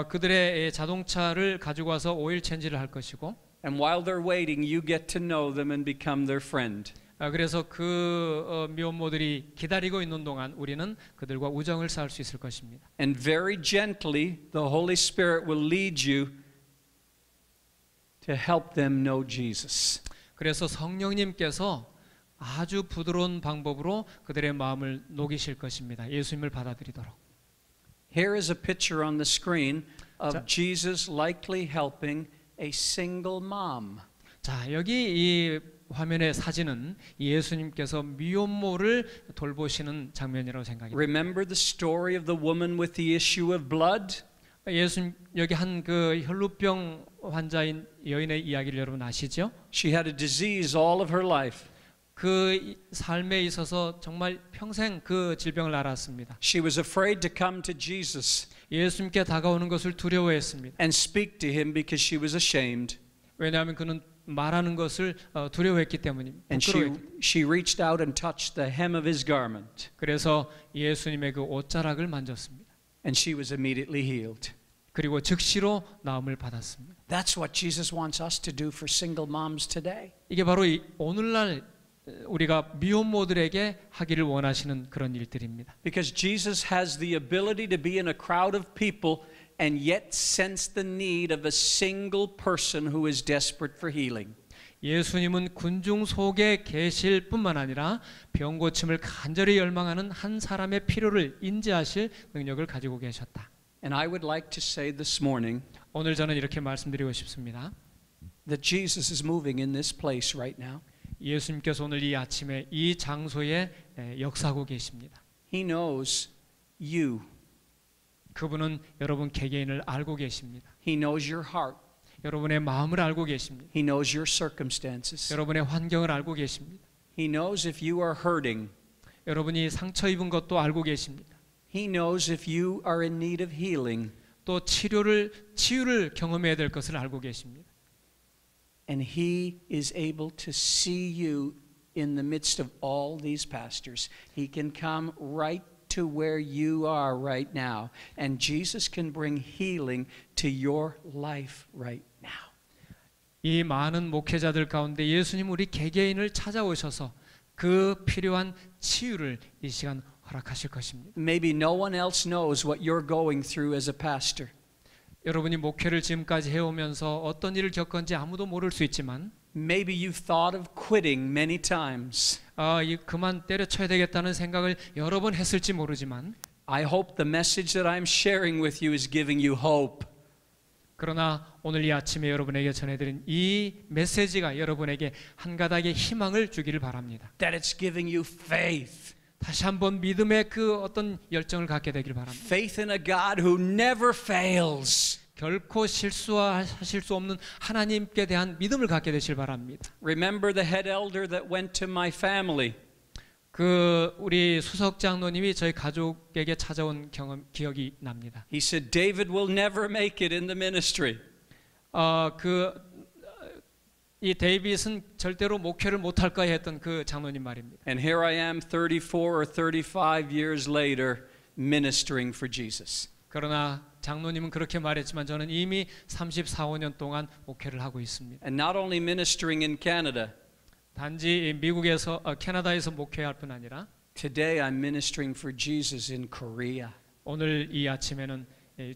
그들의 자동차를 가지고 와서 오일 체인지를 할 것이고 And while they're waiting, you get to know them and become their friend. 그래서 그 미혼모들이 기다리고 있는 동안 우리는 그들과 우정을 쌓을 수 있을 것입니다. And very gently, the Holy Spirit will lead you to help them know Jesus. 그래서 성령님께서 아주 부드러운 방법으로 그들의 마음을 녹이실 것입니다. 예수님을 받아들이도록. Here is a picture on the screen of Jesus likely helping a single mom. 자, 여기 이 화면의 사진은 예수님께서 미혼모를 돌보시는 장면이라고 생각합니다. Remember the story of the woman with the issue of blood? 예수님 여기 한 그 혈루병 환자인 여인의 이야기를 여러분 아시죠? She had a disease all of her life. 그 삶에 있어서 정말 평생 그 질병을 앓았습니다. She was afraid to come to Jesus 예수님께 다가오는 것을 두려워했습니다. and speak to him because she was ashamed. 왜냐하면 그는 말하는 것을 두려워했기 때문입니다. And she reached out and touched the hem of his garment. 그래서 예수님의 그 옷자락을 만졌습니다. And she was immediately healed. 그리고 즉시로 나음을 받았습니다. That's what Jesus wants us to do for single moms today. 이게 바로 오늘날 우리가 미혼모들에게 하기를 원하시는 그런 일들입니다. Because Jesus has the ability to be in a crowd of people and yet sense the need of a single person who is desperate for healing. 예수님은 군중 속에 계실 뿐만 아니라 병 고침을 간절히 열망하는 한 사람의 필요를 인지하실 능력을 가지고 계셨다. And I would like to say this morning 오늘 저는 이렇게 말씀드리고 싶습니다. that Jesus is moving in this place right now. 예수님께서 오늘 이 아침에 이 장소에 역사하고 계십니다. He knows you. 그분은 여러분 개개인을 알고 계십니다. He knows your heart. 여러분의 마음을 알고 계십니다. He knows your circumstances. 여러분의 환경을 알고 계십니다. He knows if you are hurting. 여러분이 상처 입은 것도 알고 계십니다. He knows if you are in need of healing. 또 치유를 경험해야 될 것을 알고 계십니다. And he is able to see you in the midst of all these pastors. He can come right to where you are right now. And Jesus can bring healing to your life right now. 이 많은 목회자들 가운데 예수님 우리 개개인을 찾아오셔서 그 필요한 치유를 이 시간 허락하실 것입니다. Maybe no one else knows what you're going through as a pastor. 여러분이 목회를 지금까지 해오면서 어떤 일을 겪었는지 아무도 모를 수 있지만 Maybe you've thought of quitting many times. 그만 때려쳐야 되겠다는 생각을 여러 번 했을지 모르지만 I hope the message that I'm sharing with you is giving you hope. 그러나 오늘 이 아침에 여러분에게 전해드린 이 메시지가 여러분에게 한 가닥의 희망을 주기를 바랍니다. That it's giving you faith. 다시 한번 믿음의 그 어떤 열정을 갖게 되길 바랍니다. Faith in a God who never fails. 결코 실수하실 수 없는 하나님께 대한 믿음을 갖게 되실 바랍니다. Remember the head elder that went to my family. 그 우리 수석 장로님이 저희 가족에게 찾아온 기억이 납니다. He said, David will never make it in the ministry. 이 데이빗은 절대로 목회를 못할 거야 했던 그 장로님 말입니다. And here I am 34 or 35 years later ministering for Jesus. 그러나 장로님은 그렇게 말했지만 저는 이미 34, 5년 동안 목회를 하고 있습니다. And not only ministering in Canada. 단지 미국에서 캐나다에서 목회할 뿐 아니라 Today I'm ministering for Jesus in Korea. 오늘 이 아침에는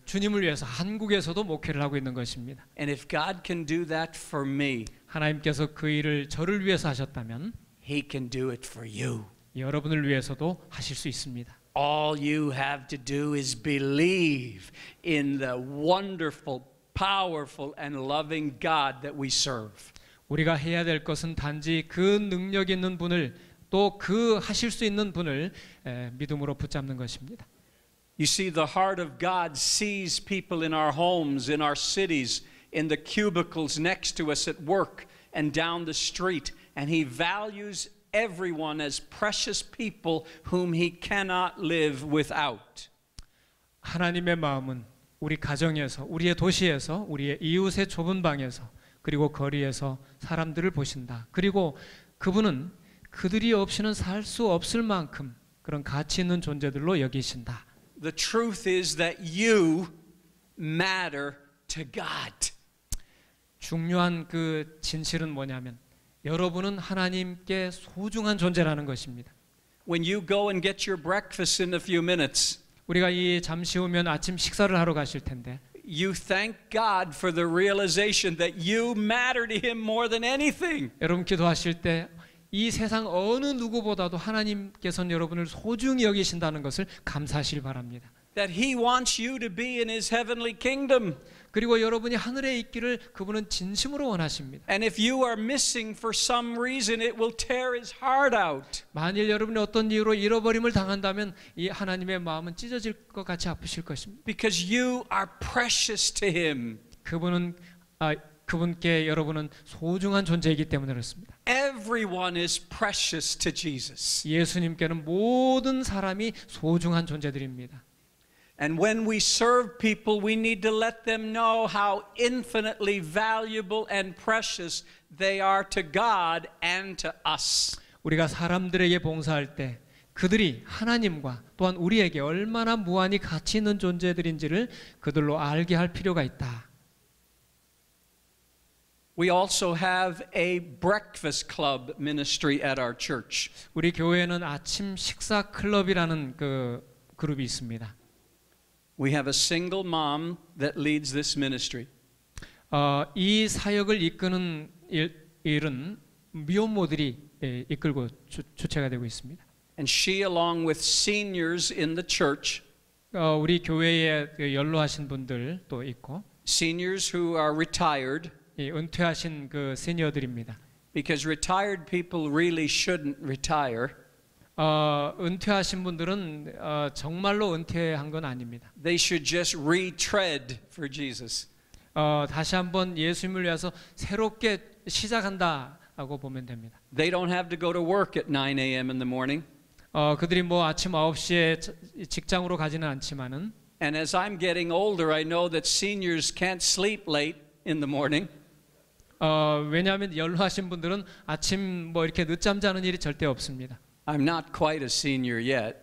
주님을 위해서 한국에서도 목회를 하고 있는 것입니다. And if God can do that for me, 하나님께서 그 일을 저를 위해서 하셨다면 He can do it for you. 여러분을 위해서도 하실 수 있습니다. All you have to do is believe in the wonderful, powerful, and loving God that we serve. 우리가 해야 될 것은 단지 그 능력 있는 분을 또 그 하실 수 있는 분을 믿음으로 붙잡는 것입니다. You see, the heart of God sees people in our homes, in our cities, in the cubicles next to us at work and down the street, and He values everyone as precious people whom He cannot live without. 하나님의 마음은 우리 가정에서, 우리의 도시에서, 우리의 이웃의 좁은 방에서, 그리고 거리에서 사람들을 보신다. 그리고 그분은 그들이 없이는 살 수 없을 만큼 그런 가치 있는 존재들로 여기신다. The truth is that you matter to God. 중요한 그 진실은 뭐냐면 여러분은 하나님께 소중한 존재라는 것입니다. When you go and get your breakfast in a few minutes, 우리가 이 잠시 후면 아침 식사를 하러 가실 텐데 you thank God for the realization that you matter to Him more than anything. 여러분 기도하실 때 이 세상 어느 누구보다도 하나님께서는 여러분을 소중히 여기신다는 것을 감사하시길 바랍니다. That He wants you to be in His heavenly kingdom. 그리고 여러분이 하늘에 있기를 그분은 진심으로 원하십니다. And if you are missing for some reason, it will tear His heart out. 만일 여러분이 어떤 이유로 잃어버림을 당한다면 이 하나님의 마음은 찢어질 것 같이 아프실 것입니다. Because you are precious to Him. 그분께 여러분은 소중한 존재이기 때문에 그렇습니다. Everyone is precious to Jesus. 예수님께는 모든 사람이 소중한 존재들입니다. And when we serve people, we need to let them know how infinitely valuable and precious they are to God and to us. 우리가 사람들에게 봉사할 때 그들이 하나님과 또한 우리에게 얼마나 무한히 가치 있는 존재들인지를 그들로 알게 할 필요가 있다. We also have a breakfast club ministry at our church. 우리 교회에는 아침 식사 클럽이라는 그 그룹이 있습니다. We have a single mom that leads this ministry. 이 사역을 이끄는 일은 미혼모들이 이끌고 주체가 되고 있습니다. And she, along with seniors in the church, 우리 교회에 연로하신 분들 또 있고, seniors who are retired, 은퇴하신 그 시니어들입니다. because retired people really shouldn't retire. 은퇴하신 분들은 정말로 은퇴한 건 아닙니다. They should just retread for Jesus. 다시 한번 예수님을 위해서 새롭게 시작한다고 보면 됩니다. They don't have to go to work at 9 a.m. in the morning. 그들이 뭐 아침 9시에 직장으로 가지는 않지만은 And as I'm getting older, I know that seniors can't sleep late in the morning. 왜냐하면 연로하신 분들은 아침 뭐 이렇게 늦잠 자는 일이 절대 없습니다. I'm not quite a senior yet.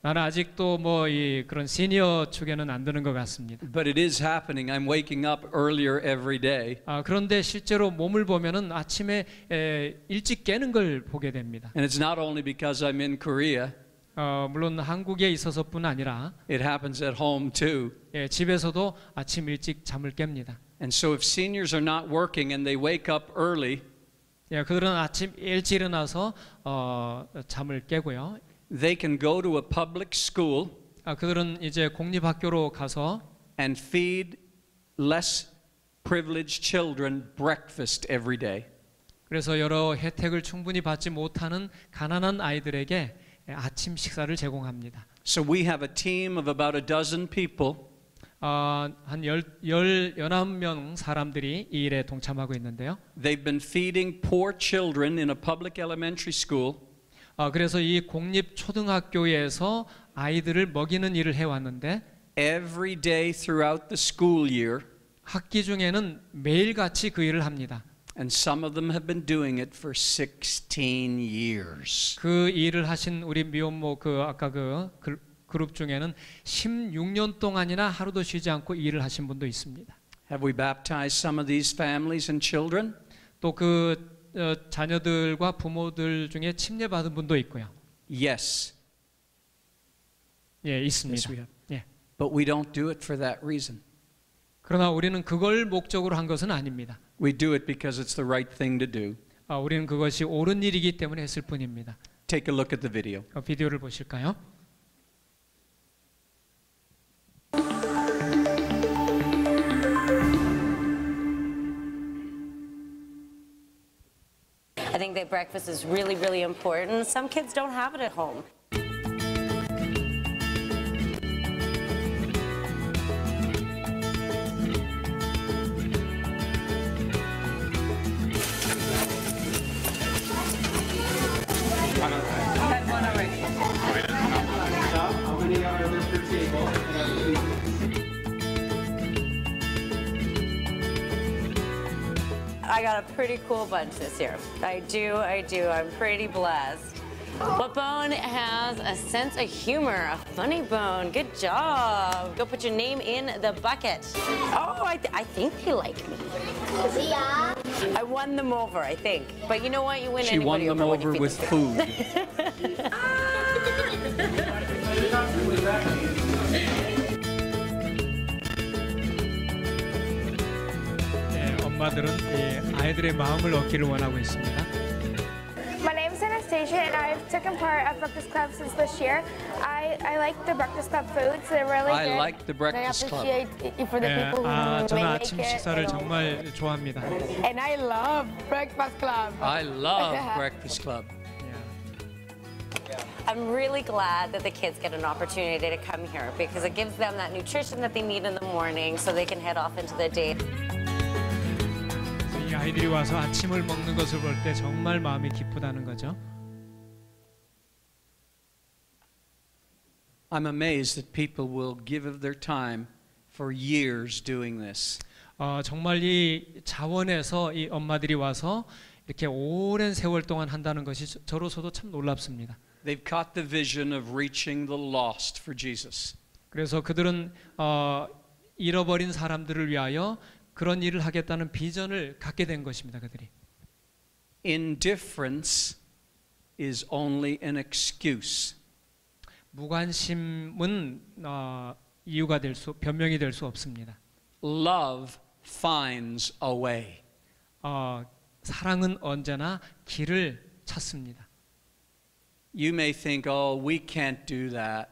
나는 아직도 뭐 그런 시니어 축에는 안 드는 것 같습니다. But it is happening. I'm waking up earlier every day. 그런데 실제로 몸을 보면은 아침에 일찍 깨는 걸 보게 됩니다. And it's not only because I'm in Korea. 물론 한국에 있어서뿐 아니라 It happens at home too. 집에서도 아침 일찍 잠을 깹니다. And so if seniors are not working and they wake up early, 그들은 아침 일찍 일어나서 잠을 깨고요. they can go to a public school. 그들은 이제 공립학교로 가서 and feed less privileged children breakfast every day. 그래서 여러 혜택을 충분히 받지 못하는 가난한 아이들에게 아침 식사를 제공합니다. So we have a team of about a dozen people. 한 11명 사람들이 이 일에 동참하고 있는데요. They've been feeding poor children in a public elementary school. 그래서 이 공립 초등학교에서 아이들을 먹이는 일을 해왔는데 Every day throughout the school year. 학기 중에는 매일같이 그 일을 합니다. And some of them have been doing it for 16 years. 그 일을 하신 우리 미혼모 아까 그룹 중에는 16년 동안이나 하루도 쉬지 않고 일을 하신 분도 있습니다. Have we baptized some of these families and children? 또 자녀들과 부모들 중에 침례 받은 분도 있고요. Yes. 예, 있습니다. Yes, we have. 예. But we don't do it for that reason. 그러나 우리는 그걸 목적으로 한 것은 아닙니다. We do it because it's the right thing to do. 우리는 그것이 옳은 일이기 때문에 했을 뿐입니다. Take a look at the video. 비디오를 보실까요? I think that breakfast is really, really important. Some kids don't have it at home. I got a pretty cool bunch this year. I do. I'm pretty blessed. What bone has a sense of humor? A funny bone. Good job. Go put your name in the bucket. Oh, I think they like me. Yeah. I won them over, I think. But you know what? You win She won anybody them over when you over feed with them. food. 엄마들은 아이들의 마음을 얻기를 원하고 있습니다. My name is Anastasia, and I've taken part of Breakfast Club since this year. I like the Breakfast Club foods; they're really I good. like the breakfast club. I appreciate for the people who 저는 may 아침 make it. 식사를 정말 좋아합니다. And I love Breakfast Club. I love breakfast club. I'm really glad that the kids get an opportunity to come here because it gives them that nutrition that they need in the morning so they can head off into the day. 이 아이들이 와서 아침을 먹는 것을 볼 때 정말 마음이 기쁘다는 거죠. I'm amazed that people will give of their time for years doing this. 정말 이 자원에서 이 엄마들이 와서 이렇게 오랜 세월 동안 한다는 것이 저로서도 참 놀랍습니다. They've caught the vision of reaching the lost for Jesus. 그래서 그들은 잃어버린 사람들을 위하여 그런 일을 하겠다는 비전을 갖게 된 것입니다. 그들이. Indifference is only an excuse. 무관심은 이유가 변명이 될 수 없습니다. Love finds a way. 사랑은 언제나 길을 찾습니다. You may think, oh, we can't do that.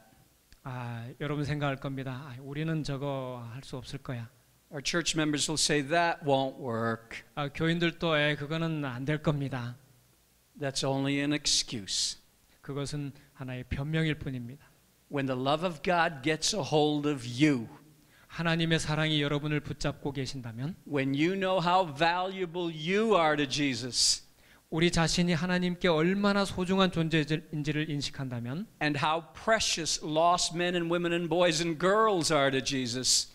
여러분 생각할 겁니다. 우리는 저거 할 수 없을 거야. Our church members will say that won't work. 교인들도 그거는 안 될 겁니다. That's only an excuse. 그것은 하나의 변명일 뿐입니다. When the love of God gets a hold of you, 하나님의 사랑이 여러분을 붙잡고 계신다면, when you know how valuable you are to Jesus, 우리 자신이 하나님께 얼마나 소중한 존재인지를 인식한다면, and how precious lost men and women and boys and girls are to Jesus,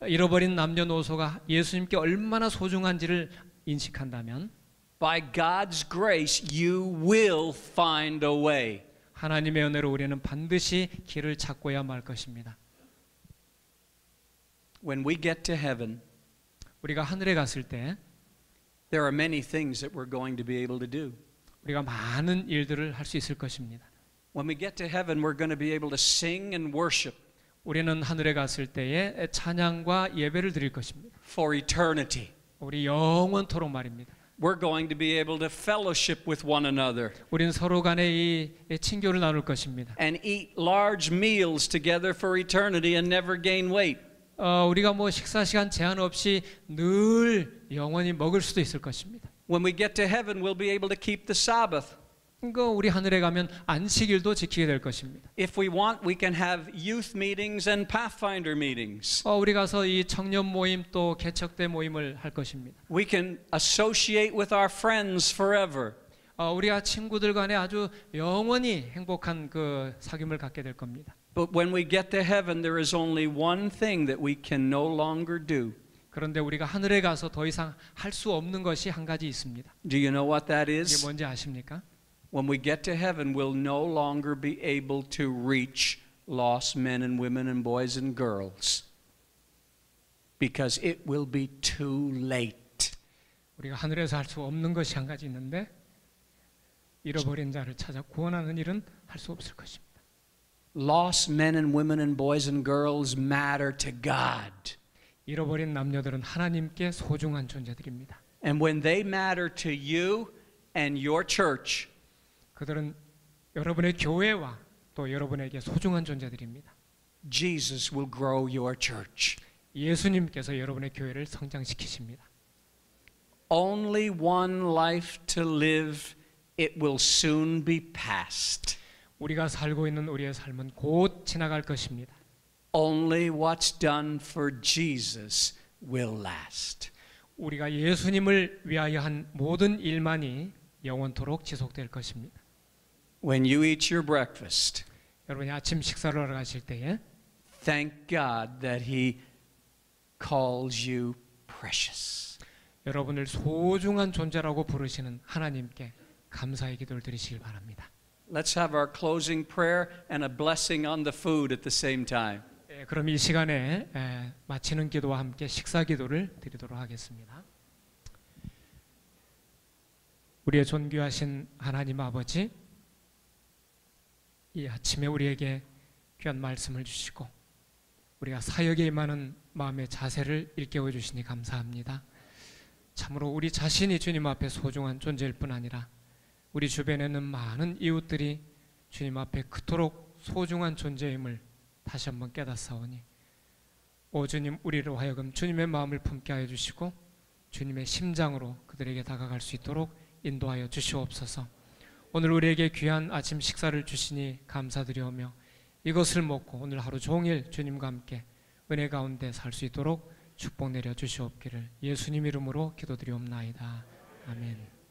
잃어버린 남녀노소가 예수님께 얼마나 소중한지를 인식한다면, by God's grace you will find a way. 하나님의 은혜로 우리는 반드시 길을 찾고야 말 것입니다. When we get to heaven, 우리가 하늘에 갔을 때 there are many things that we're going to be able to do. 우리가 많은 일들을 할 수 있을 것입니다. When we get to heaven, we're going to be able to sing and worship 우리는 하늘에 갔을 때에 찬양과 예배를 드릴 것입니다. for eternity. 우리 영원토록 말입니다. We're going to be able to fellowship with one another 우리는 서로 간에 이 친교를 나눌 것입니다. and eat large meals together for eternity and never gain weight. 우리가 식사 시간 제한 없이 늘 영원히 먹을 수도 있을 것입니다. When we get to heaven, we'll be able to keep the Sabbath. 우리 하늘에 가면 안식일도 지키게 될 것입니다. If we want, we can have youth meetings and Pathfinder meetings. 우리 가서 이 청년 모임 또 개척대 모임을 할 것입니다. We can associate with our friends forever. 우리가 친구들 간에 아주 영원히 행복한 그 사귐을 갖게 될 겁니다. But when we get to heaven, there is only one thing that we can no longer do. 그런데 우리가 하늘에 가서 더 이상 할 수 없는 것이 한 가지 있습니다. Do you know what that 이게 is? 뭔지 아십니까? When we get to heaven, we'll no longer be able to reach lost men and women and boys and girls because it will be too late. 우리가 하늘에서 할 수 없는 것이 한 가지 있는데 잃어버린 자를 찾아 구원하는 일은 할 수 없을 것입니다. Lost men and women and boys and girls matter to God. 잃어버린 남녀들은 하나님께 소중한 존재들입니다. And when they matter to you and your church, 그들은 여러분의 교회와 또 여러분에게 소중한 존재들입니다. Jesus will grow your church. 예수님께서 여러분의 교회를 성장시키십니다. Only one life to live, it will soon be past. 우리가 살고 있는 우리의 삶은 곧 지나갈 것입니다. Only what's done for Jesus will last. 우리가 예수님을 위하여 한 모든 일만이 영원토록 지속될 것입니다. When you eat your breakfast, 여러분이 아침 식사를 하러 가실 때에 thank God that He calls you precious. 여러분을 소중한 존재라고 부르시는 하나님께 감사의 기도를 드리시길 바랍니다. Let's have our closing prayer and a blessing on the food at the same time. 그럼 이 시간에 마치는 기도와 함께 식사 기도를 드리도록 하겠습니다. 우리의 존귀하신 하나님 아버지, 이 아침에 우리에게 귀한 말씀을 주시고 우리가 사역에 임하는 마음의 자세를 일깨워 주시니 감사합니다. 참으로 우리 자신이 주님 앞에 소중한 존재일 뿐 아니라 우리 주변에는 많은 이웃들이 주님 앞에 그토록 소중한 존재임을 다시 한번 깨닫사오니 오 주님, 우리로 하여금 주님의 마음을 품게 하여 주시고 주님의 심장으로 그들에게 다가갈 수 있도록 인도하여 주시옵소서. 오늘 우리에게 귀한 아침 식사를 주시니 감사드리오며 이것을 먹고 오늘 하루 종일 주님과 함께 은혜 가운데 살 수 있도록 축복 내려 주시옵기를 예수님 이름으로 기도드리옵나이다. 아멘.